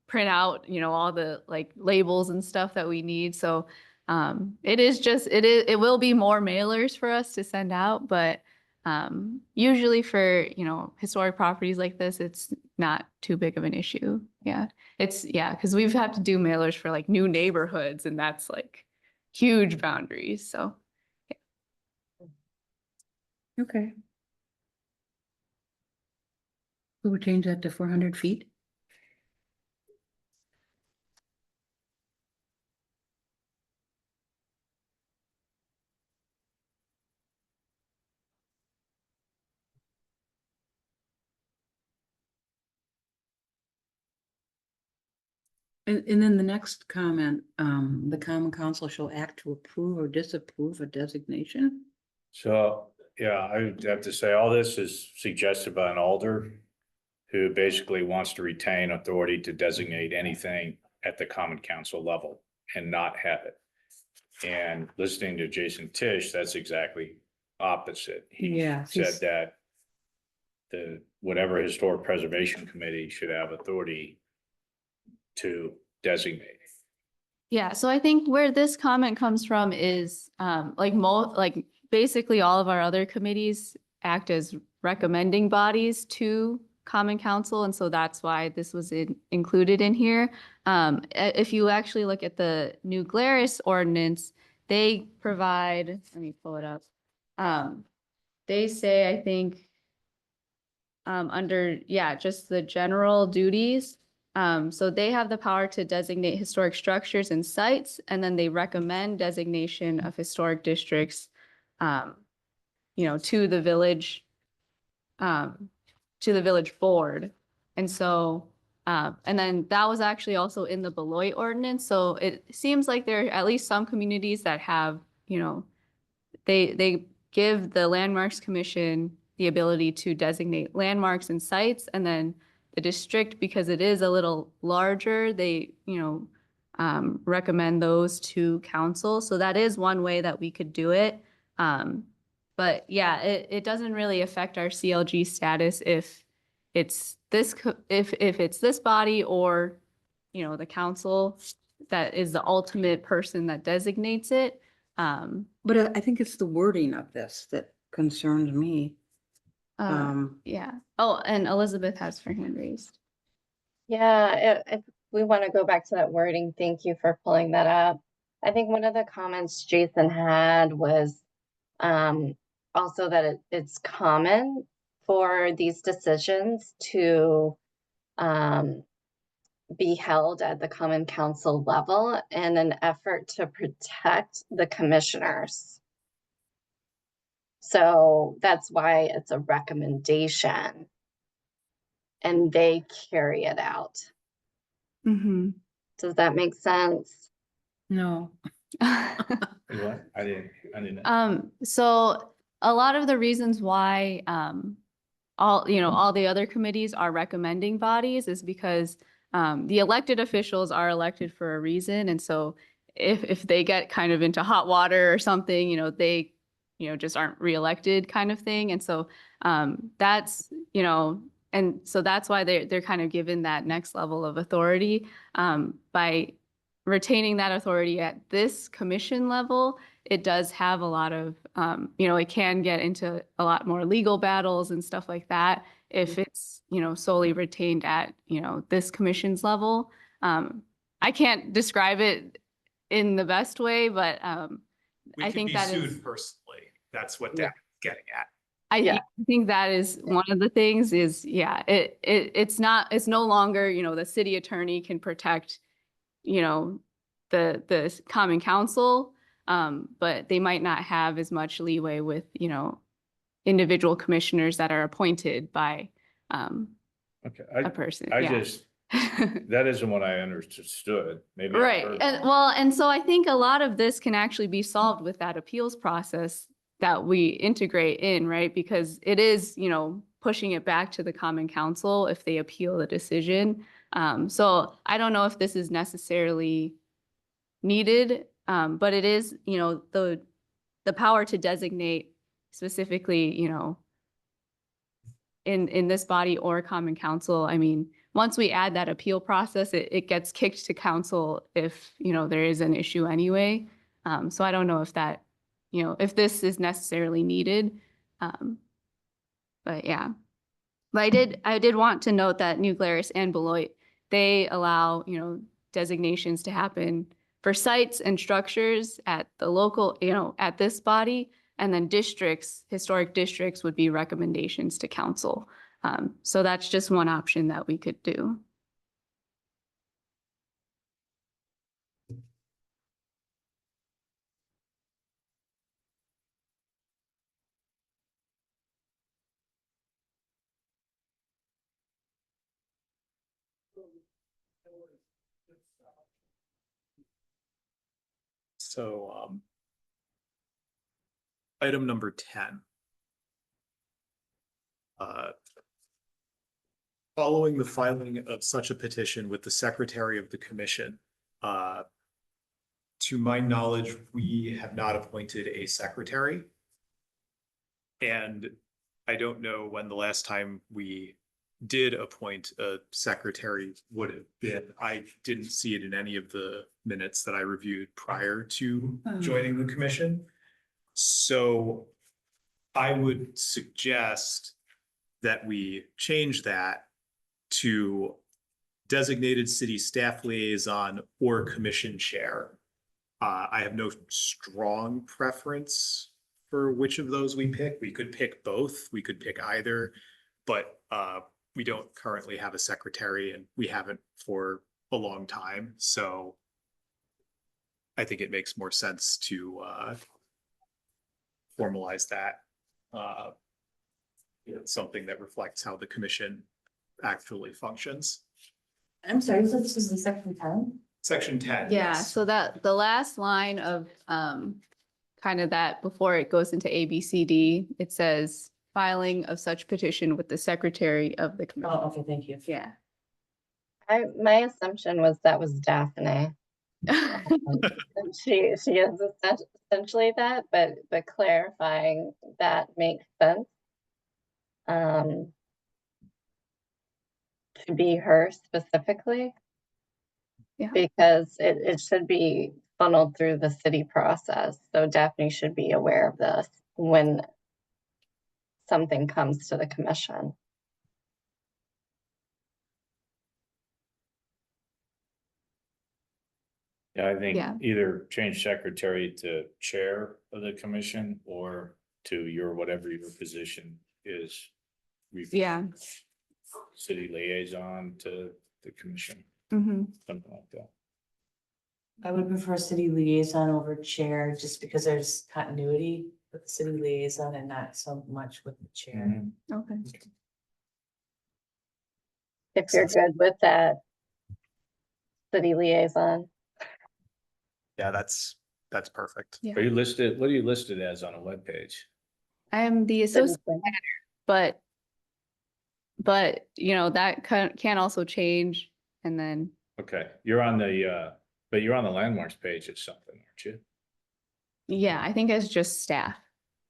print out, all the like labels and stuff that we need. So it will be more mailers for us to send out, but usually for, historic properties like this, it's not too big of an issue. Yeah. Because we've had to do mailers for like new neighborhoods, and that's like huge boundaries. So Okay. We would change that to 400 feet. And then the next comment, the common council shall act to approve or disapprove a designation. So, yeah, I would have to say all this is suggested by an alder who basically wants to retain authority to designate anything at the common council level and not have it. And listening to Jason Tisch, that's exactly opposite. He Yeah, said he's- that whatever historic preservation committee should have authority to designate. yeah, so I think where this comment comes from is like basically all of our other committees act as recommending bodies to Common Council, and so that's why this was included in here. If you actually look at the New Glarus ordinance, they provide, let me pull it up. They say, I think, under, just the general duties. So they have the power to designate historic structures and sites, and then they recommend designation of historic districts, to the village, board. And so, and then that was actually also in the Beloit ordinance. So it seems like there are at least some communities that have, they give the Landmarks Commission the ability to designate landmarks and sites, and then the district, because it is a little larger, they, recommend those to council. So that is one way that we could do it. But yeah, it doesn't really affect our CLG status if it's if it's this body or, the council that is the ultimate person that designates it. But I think it's the wording of this that concerns me. Yeah. Oh, and Elizabeth has her hand raised. Yeah, if we want to go back to that wording, thank you for pulling that up. I think one of the comments Jason had was also that it's common for these decisions to be held at the Common Council level in an effort to protect the commissioners. So that's why it's a recommendation. And they carry it out. Mhm. Does that make sense? No. What? I didn't. So a lot of the reasons why, all the other committees are recommending bodies is because, the elected officials are elected for a reason. And so if they get kind of into hot water or something, they, just aren't reelected kind of thing. And so, that's, and so that's why they're kind of given that next level of authority, by retaining that authority at this commission level. It does have a lot of, it can get into a lot more legal battles and stuff like that if it's, solely retained at, this commission's level. I can't describe it in the best way, but We I can think be that sued is, personally. That's what Yeah. Dan's getting at. I Yeah. think that is one of the things is, yeah, it's no longer, the city attorney can protect, the common council, but they might not have as much leeway with, individual commissioners that are appointed by Okay, a person. I Yeah. just, that isn't what I understood. Maybe I Right. heard And wrong. well, and so I think a lot of this can actually be solved with that appeals process that we integrate in, right? Because it is, pushing it back to the common council if they appeal the decision. So I don't know if this is necessarily needed, but it is, the power to designate specifically, in this body or common council. I mean, once we add that appeal process, it gets kicked to council if, there is an issue anyway. So I don't know if that, if this is necessarily needed. But yeah. But I did want to note that New Glarus and Beloit, they allow, designations to happen for sites and structures at the local, at this body, and then historic districts would be recommendations to council. So that's just one option that we could do. So, item number 10. Following the filing of such a petition with the secretary of the commission, to my knowledge, we have not appointed a secretary. And I don't know when the last time we did appoint a secretary would have been. I didn't see it in any of the minutes that I reviewed prior to joining the commission. So I would suggest that we change that to designated city staff liaison or commission chair. I have no strong preference for which of those we pick. We could pick both, we could pick either, but we don't currently have a secretary and we haven't for a long time. So I think it makes more sense to formalize that. Something that reflects how the commission actually functions. I'm sorry, so this is in section 10? Section 10. Yeah, yes. so that the last line of kind of that before it goes into ABCD, it says filing of such petition with the secretary of the commission. Oh, okay, thank you. Yeah. My assumption was that was Daphne. She is essentially that, but clarifying that makes sense. To be her specifically. Yeah. Because it should be funneled through the city process. So Daphne should be aware of this when something comes to the commission. Yeah, I think Yeah. either change secretary to chair of the commission or to your, whatever your position is. Yeah. city liaison to the commission, Mhm. something like that. I would prefer city liaison over chair, just because there's continuity with the city liaison and not so much with the chair. Mm-hmm. Okay. If you're good with that. City liaison. Yeah, that's perfect. Yeah. Are you listed, what are you listed as on a webpage? I am the associate, but you know, that can also change and then, Okay, you're on the, but you're on the landmarks page or something, aren't you? yeah, I think as just staff.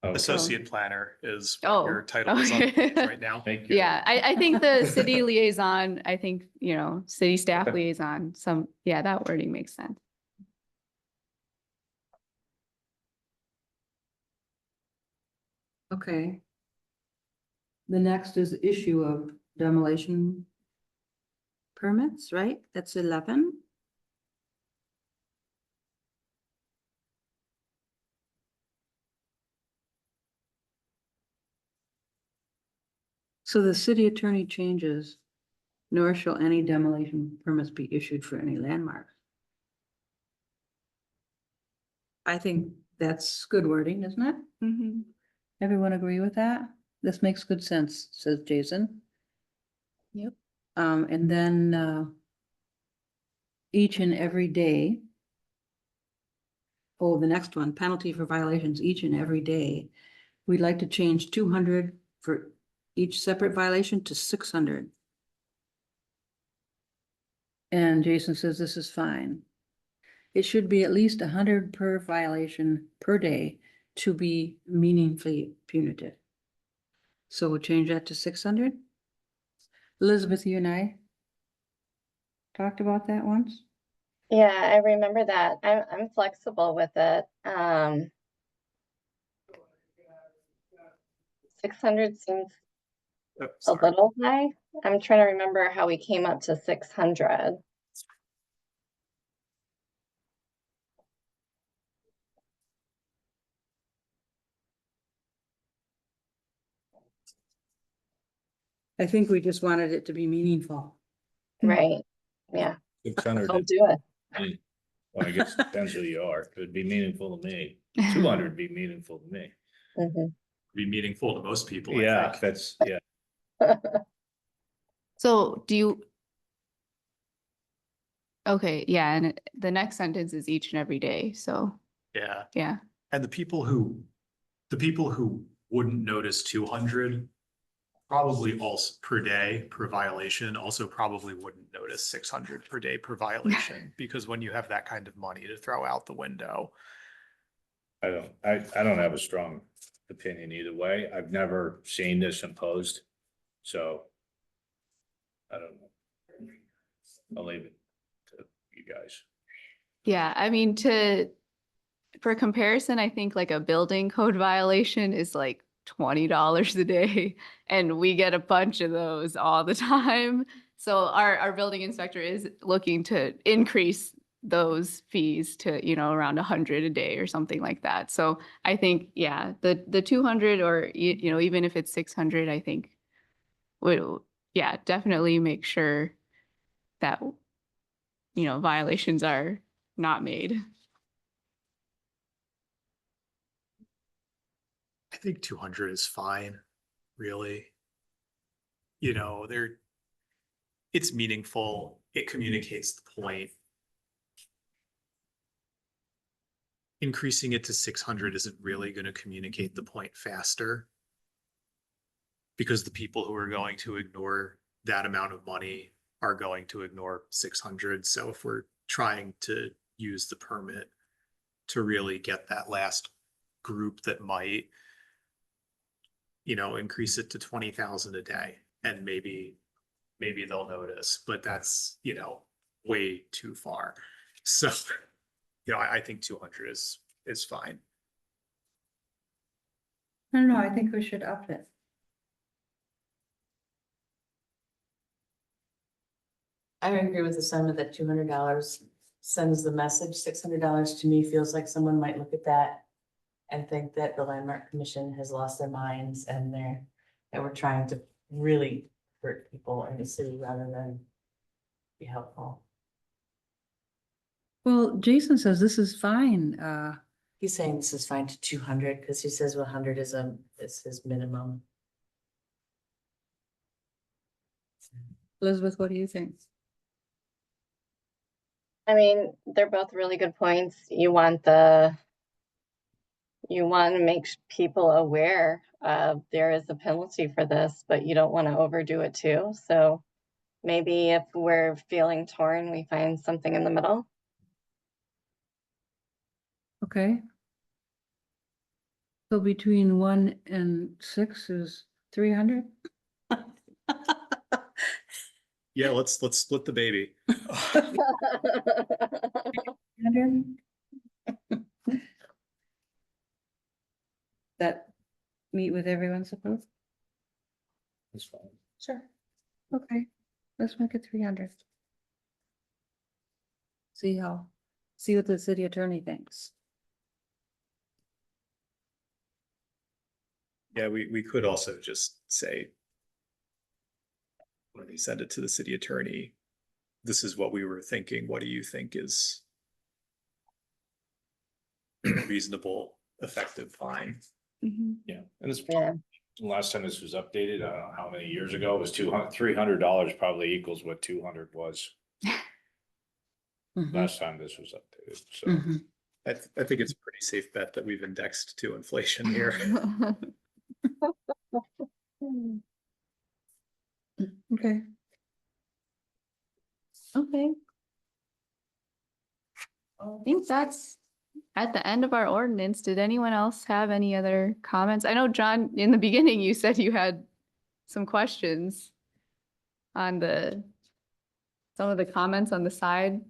Okay. Associate planner is what Oh, your title is on the okay. page right now. Thank you. Yeah, I think the city liaison, I think, you know, city staff Okay. liaison, yeah, that wording makes sense. Okay. The next is issue of demolition permits, right? That's 11. So the city attorney changes, nor shall any demolition permits be issued for any landmarks. I think that's good wording, isn't it? Mhm. Everyone agree with that? This makes good sense, says Jason. Yep. And then, each and every day. Oh, the next one, penalty for violations each and every day. We'd like to change 200 for each separate violation to 600. And Jason says this is fine. It should be at least 100 per violation per day to be meaningfully punitive. So we'll change that to 600. Elizabeth, you and I talked about that once. Yeah, I remember that. I'm flexible with it. 600 seems Oh, a sorry. little high. I'm trying to remember how we came up to 600. I think we just wanted it to be meaningful. Right? Yeah, 600, I'll do it. well, I guess it depends who you are. It would be meaningful to me. 200 would be meaningful to me. Mhm. Be meaningful to most people, I Yeah, think. that's, yeah. So do you? Okay, yeah, and the next sentence is each and every day, so, Yeah. yeah. And the people who wouldn't notice 200 probably also per day per violation also probably wouldn't notice 600 per day per violation because when you have that kind of money to throw out the window. I don't have a strong opinion either way. I've never seen this imposed. So I don't know. I'll leave it to you guys. Yeah, I mean, for comparison, I think like a building code violation is like $20 a day, and we get a bunch of those all the time. So our building inspector is looking to increase those fees to, you know, around 100 a day or something like that. So I think, yeah, the 200 or, you know, even if it's 600, I think would, yeah, definitely make sure that, you know, violations are not made. I think 200 is fine, really. You know, it's meaningful. It communicates the point. Increasing it to 600 isn't really going to communicate the point faster. Because the people who are going to ignore that amount of money are going to ignore 600. So if we're trying to use the permit to really get that last group that might, you know, increase it to 20,000 a day, and maybe they'll notice, but that's, you know, way too far. So, you know, I think 200 is fine. I don't know, I think we should up it. I agree with the sentiment that $200 sends the message. $600 to me feels like someone might look at that and think that the Landmark Commission has lost their minds and that we're trying to really hurt people in the city rather than be helpful. Well, Jason says this is fine. He's saying this is fine to 200 because he says 100 is his minimum. Elizabeth, what do you think? I mean, they're both really good points. You want to make people aware of there is a penalty for this, but you don't want to overdo it too. So maybe if we're feeling torn, we find something in the middle. Okay. So between 1 and 6 is 300? Yeah, let's split the baby. 100? That meet with everyone, suppose? That's fine. Sure. Okay, let's make it 300. See what the city attorney thinks. Yeah, we could also just say, when we send it to the city attorney, this is what we were thinking. What do you think is reasonable, effective fine? Mhm. Yeah, and this, Yeah. last time this was updated, I don't know how many years ago, it was $300 probably equals what 200 was Mhm, last time this was updated, so. mhm. I think it's a pretty safe bet that we've indexed to inflation here. Okay. Okay. I think that's at the end of our ordinance. Did anyone else have any other comments? I know, John, in the beginning, you said you had some questions on some of the comments on the side.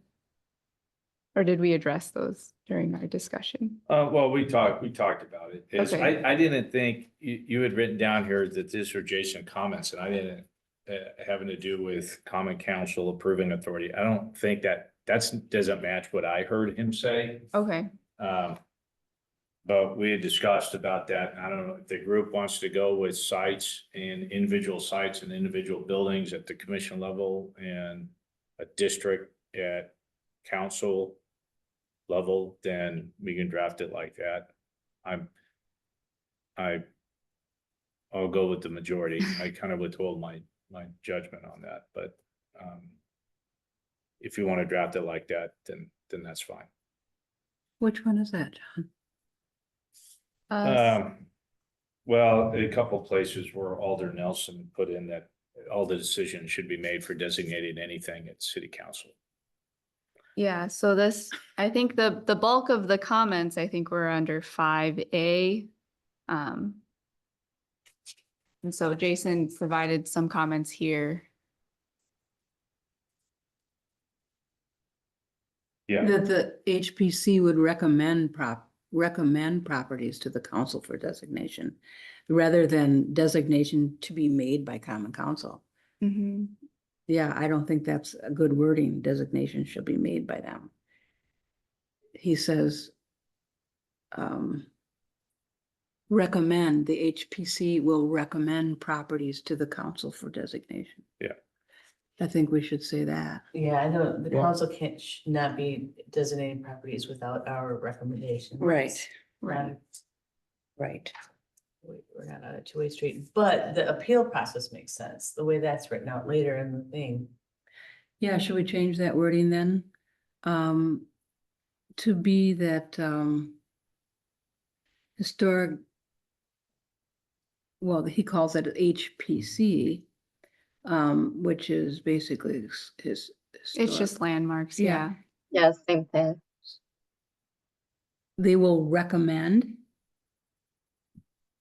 Or did we address those during our discussion? Well, we talked about it. Okay. I didn't think, you had written down here that these were Jason comments, and I didn't, having to do with common council approving authority. I don't think doesn't match what I heard him say. Okay. But we had discussed about that. I don't know if the group wants to go with sites and individual buildings at the commission level and a district at council level, then we can draft it like that. I'll go with the majority. I kind of withhold my judgment on that, but if you want to draft it like that, then that's fine. Which one is that, John? Well, a couple places where Alder Nelson put in that all the decisions should be made for designating anything at city council. Yeah, so I think the bulk of the comments, I think were under 5A. And so Jason provided some comments here. Yeah, That the HPC would recommend properties to the council for designation, rather than designation to be made by common council. Mhm. Yeah, I don't think that's a good wording. Designation shall be made by them. He says, recommend, the HPC will recommend properties to the council for designation. Yeah. I think we should say that. Yeah, I know the Well- council should not be designating properties without our recommendation. Right. Right. Right. We're not on a two-way street, but the appeal process makes sense, the way that's written out later in the thing. Yeah, should we change that wording then? To be that, historic, well, he calls it HPC, which is basically his. It's just landmarks, Yeah. yeah. Yeah, same thing. They will recommend.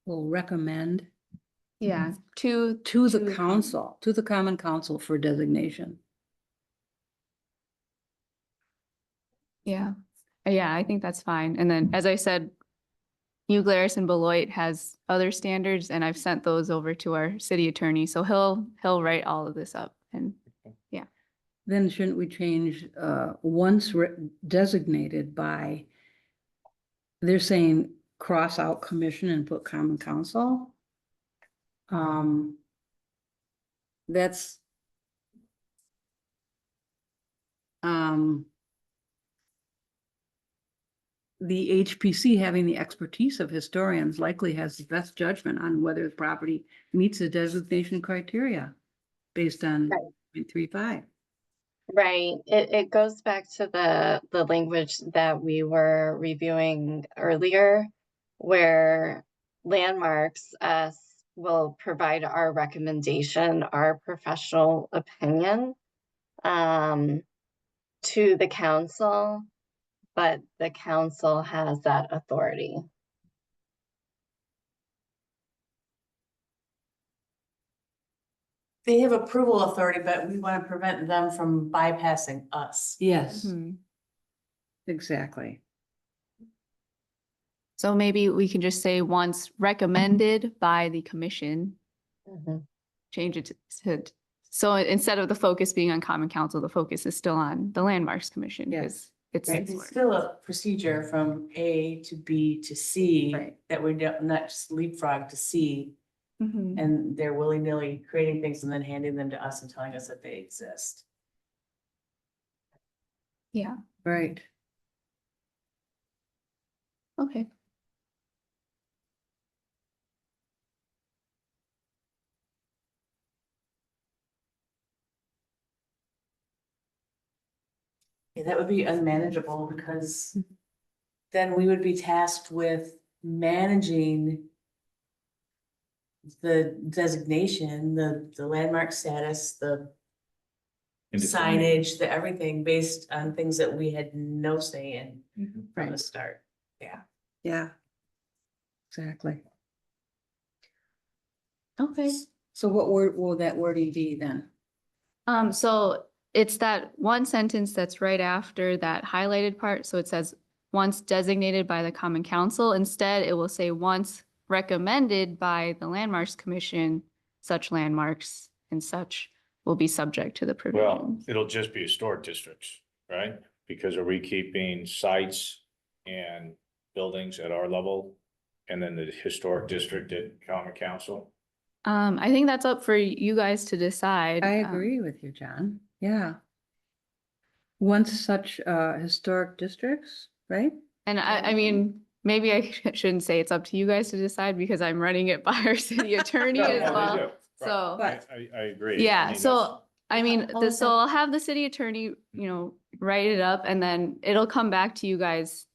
Will recommend Yeah, to the council, to the common council for designation. Yeah, I think that's fine. And then, as I said, New Glarus and Beloit has other standards, and I've sent those over to our city attorney, so he'll write all of this up. And Then shouldn't we change, once designated by, they're saying cross out commission and put common council? that's the HPC, having the expertise of historians, likely has the best judgment on whether the property meets the designation criteria based on Right. 3.5. Right. It goes back to the language that we were reviewing earlier, where landmarks will provide our recommendation, our professional opinion to the council, but the council has that authority. They have approval authority, but we want to prevent them from bypassing us. Yes, Mhm. exactly. So maybe we can just say once recommended by the commission, Mhm. change it to, so instead of the focus being on common council, the focus is still on the landmarks commission. Yes. Because it's, Right. It's still a procedure from A to B to C. Right. That we don't, not just leapfrog to C. Mhm. And they're willy-nilly creating things and then handing them to us and telling us that they exist. Yeah, Right. okay. Yeah, that would be unmanageable because then we would be tasked with managing the designation, the landmark status, the In determining- signage, the everything based on things that we had no say in from the Right. start. Yeah. Yeah. Exactly. Okay. So what word will that wording be then? So it's that one sentence that's right after that highlighted part. So it says, once designated by the Common Council. Instead, it will say, once recommended by the Landmarks Commission, such landmarks and such will be subject to the Well, provisions. it'll just be historic districts, right? Because are we keeping sites and buildings at our level? And then the historic district at common council? I think that's up for you guys to decide. I agree with you, John. Yeah. Once such historic districts, right? And I mean, maybe I shouldn't say it's up to you guys to decide because I'm running it by our city attorney No, as no, they well. do. Right. So, I agree. I yeah, mean, so I mean, How is so that- I'll have the city attorney, write it up and then it'll come back to you guys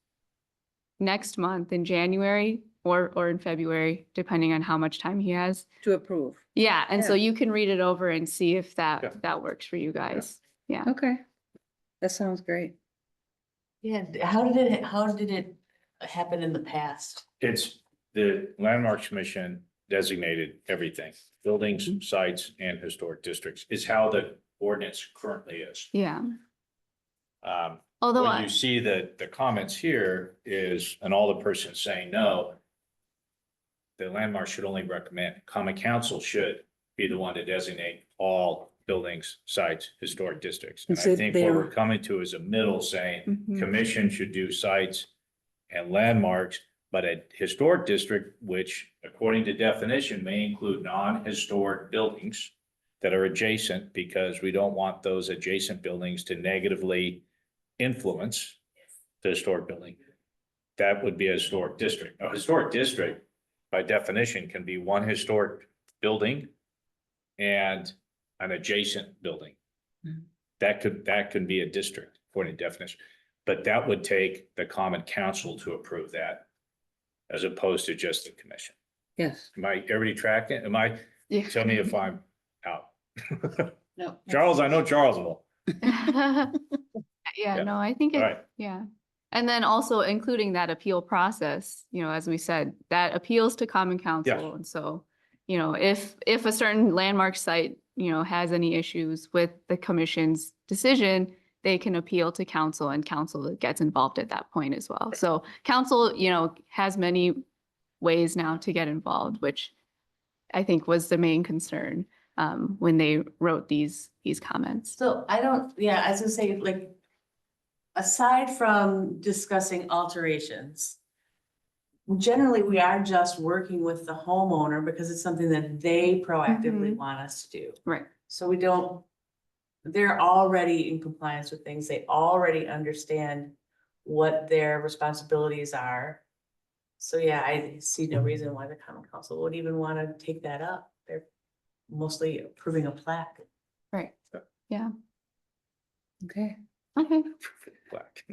next month in January or in February, depending on how much time he has. To approve. Yeah, and so Yeah. you can read it over and see if Yeah. that works for you guys. Yeah. Okay. That sounds great. Yeah, how did it happen in the past? It's the Landmarks Commission designated everything, buildings, Mhm. sites, and historic districts is how the ordinance currently is. Yeah. Um, Although when I, you see the comments here is, and all the persons saying no, the landmark should only recommend, common council should be the one to designate all buildings, sites, historic districts. And And I so think they what don't- we're coming to is a middle saying, Mhm. commission should do sites and landmarks, but a historic district, which according to definition may include non-historic buildings that are adjacent, because we don't want those adjacent buildings to negatively influence the historic building. That would be a historic district. A historic district, by definition, can be one historic building and an adjacent building. Mhm. That could be a district according to definition, but that would take the common council to approve that as opposed to just the commission. Yes. Am I, everybody tracking? yeah. Tell me if I'm out. No. Charles, I know Charles will. Yeah, Yeah. no, I think All it, right. yeah. And then also including that appeal process, as we said, that appeals to common council. And so, if a certain landmark site, has any issues with the commission's decision, they can appeal to council and council gets involved at that point as well. So council, has many ways now to get involved, which I think was the main concern when they wrote these comments. So I was gonna say, like, aside from discussing alterations, generally, we are just working with the homeowner because it's something that they proactively Mhm. want us to do. Right. So we don't, they're already in compliance with things. They already understand what their responsibilities are. So yeah, I see no reason why the common council would even want to take that up. They're mostly approving a plaque. Right. Yeah. Okay. Okay. Black.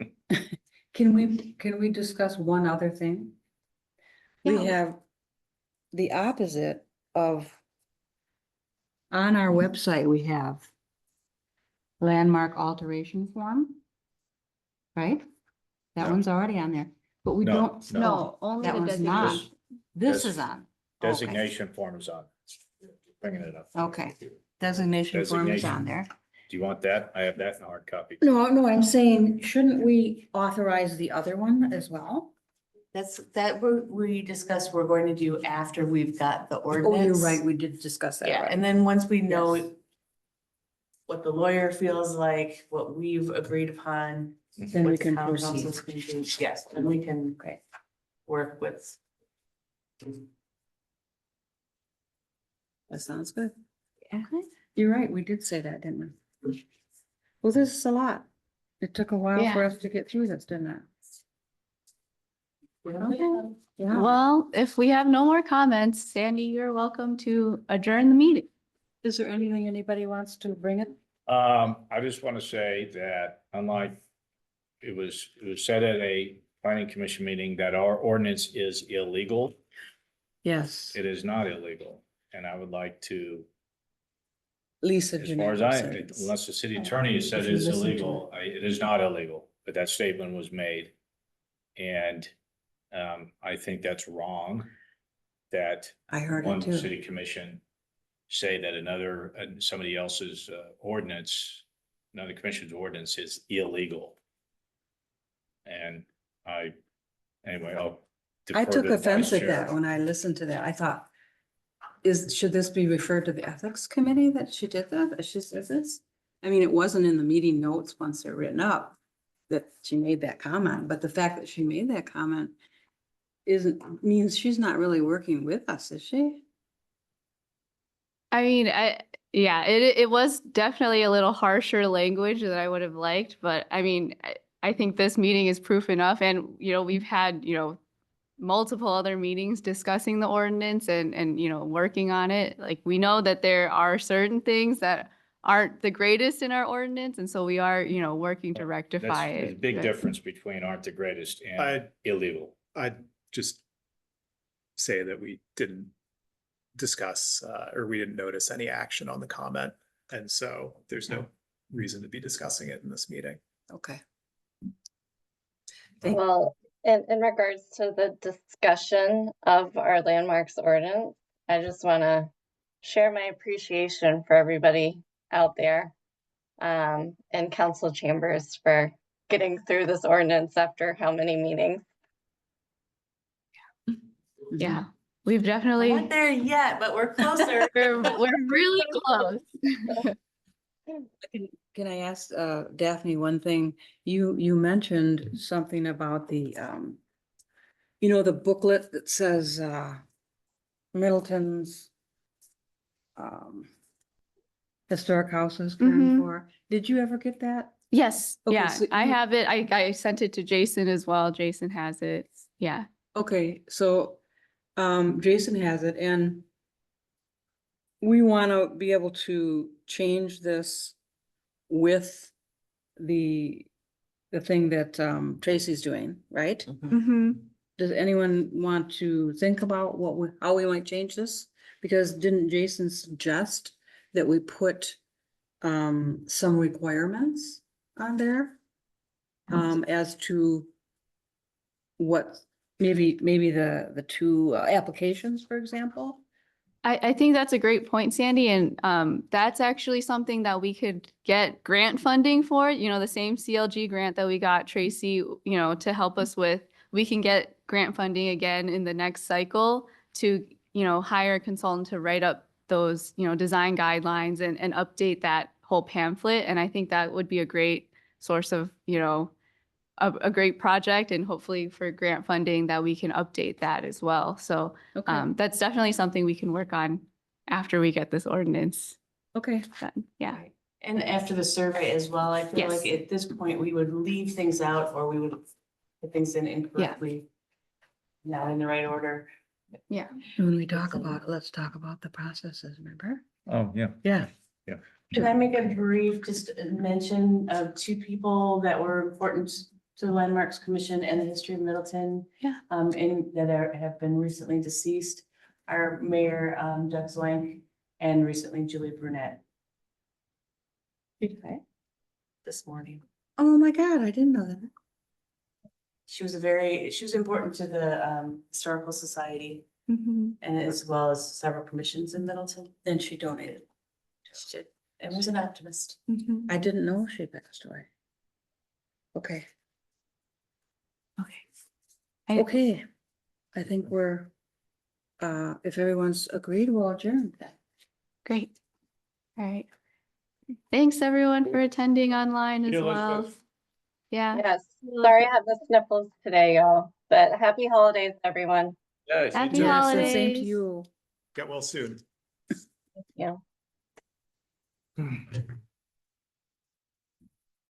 Can we discuss one other thing? We Yeah. have the opposite of, on our website, we have landmark alteration form. Right? That No. one's already on there, but we No, don't. no. No, only That the one's not. designation. This Des- is on. Okay. Designation form is on. Bringing it up. Okay, designation form is on Designation. there. Do you want that? I have that in hard copy. No, I'm saying, shouldn't we authorize the other one as well? That we discussed we're going to do after we've got the Oh, ordinance. you're right, we did discuss that, Yeah, right? and then once we know Yes. what the lawyer feels like, what we've agreed upon. Then what we the can town proceed. councils can do, yes, then we can Okay. work with. That sounds good. Okay. You're right, we did say that, didn't we? Well, this is a lot. It took a while for Yeah. us to get through this, didn't it? Okay. Yeah. Well, if we have no more comments, Sandy, you're welcome to adjourn the meeting. Is there anything anybody wants to bring it? I just want to say that unlike it was said at a planning commission meeting that our ordinance is illegal. Yes. It is not illegal. And I would like to, Lisa. as far as Janelle I, said it's- unless the city attorney said If you it's listen to illegal, it is not illegal, but that statement was made. And I think that's wrong. That I heard one it too. city commission say that somebody else's ordinance, another commission's ordinance is illegal. And anyway, I'll. I defer took to the offense vice at chair. that when I listened to that. I thought, should this be referred to the ethics committee that she did that? That she says this? I mean, it wasn't in the meeting notes once they're written up that she made that comment, but the fact that she made that comment means she's not really working with us, is she? I mean, yeah, it was definitely a little harsher language than I would have liked, but I mean, I think this meeting is proof enough. And, we've had, multiple other meetings discussing the ordinance and, working on it. Like, we know that there are certain things that aren't the greatest in our ordinance. And so we are, working to rectify There's a it. big but- difference between aren't the greatest and illegal. I'd just say that we didn't discuss, or we didn't notice any action on the comment. And so there's no reason to be discussing it in this meeting. Okay. Well, in regards to the discussion of our landmarks ordinance, I just want to share my appreciation for everybody out there in council chambers for getting through this ordinance after how many meetings. Yeah, we've We're definitely, not there yet, but we're closer. we're really close. Can I ask Daphne one thing? You mentioned something about the the booklet that says Middleton's historic houses caring Mhm. for. Did you ever get that? Yes, Okay, yeah, so I you- have it. I sent it to Jason as well. Jason has it. Yeah. Okay, so Jason has it, and we want to be able to change this with the thing that Tracy's doing, right? Mm-hmm. Does anyone want to think about how we might change this? Because didn't Jason suggest that we put some requirements on there? As to what, maybe the two applications, for example? I think that's a great point, Sandy, and that's actually something that we could get grant funding for, the same CLG grant that we got Tracy, to help us with. We can get grant funding again in the next cycle to, hire a consultant to write up those, design guidelines and update that whole pamphlet. And I think that would be a great source of, a great project, and hopefully for grant funding that we can update that as well. So Okay, that's definitely something we can work on after we get this ordinance. Okay, done. Yeah, Right. And after the survey as well, I feel Yes. like at this point, we would leave things out or we would put things in incorrectly. Not in the right order. yeah. when we talk about it, let's talk about the processes, remember? Oh, yeah. Yeah. Can I make a brief, just mention of two people that were important to the Landmarks Commission and the history of Middleton? Yeah. And that have been recently deceased, our mayor, Doug Zwank, and recently Julie Brunette. Okay. This morning. Oh my God, I didn't know that. She was important to the Historical Society Mhm. and as well as several commissions in Middleton. Then she donated. She did, and was an optimist. Mhm. I didn't know she passed away. Okay, Okay. I- okay. I think we're, if everyone's agreed, we'll adjourn. Great. All right. Thanks, everyone, for attending online as Yeah, well. Elizabeth. Yeah. Yes, sorry I have the sniffles today, y'all, but happy holidays, everyone. Yes, you Happy too. Yes, and same to holidays. you. Get well soon. Yeah.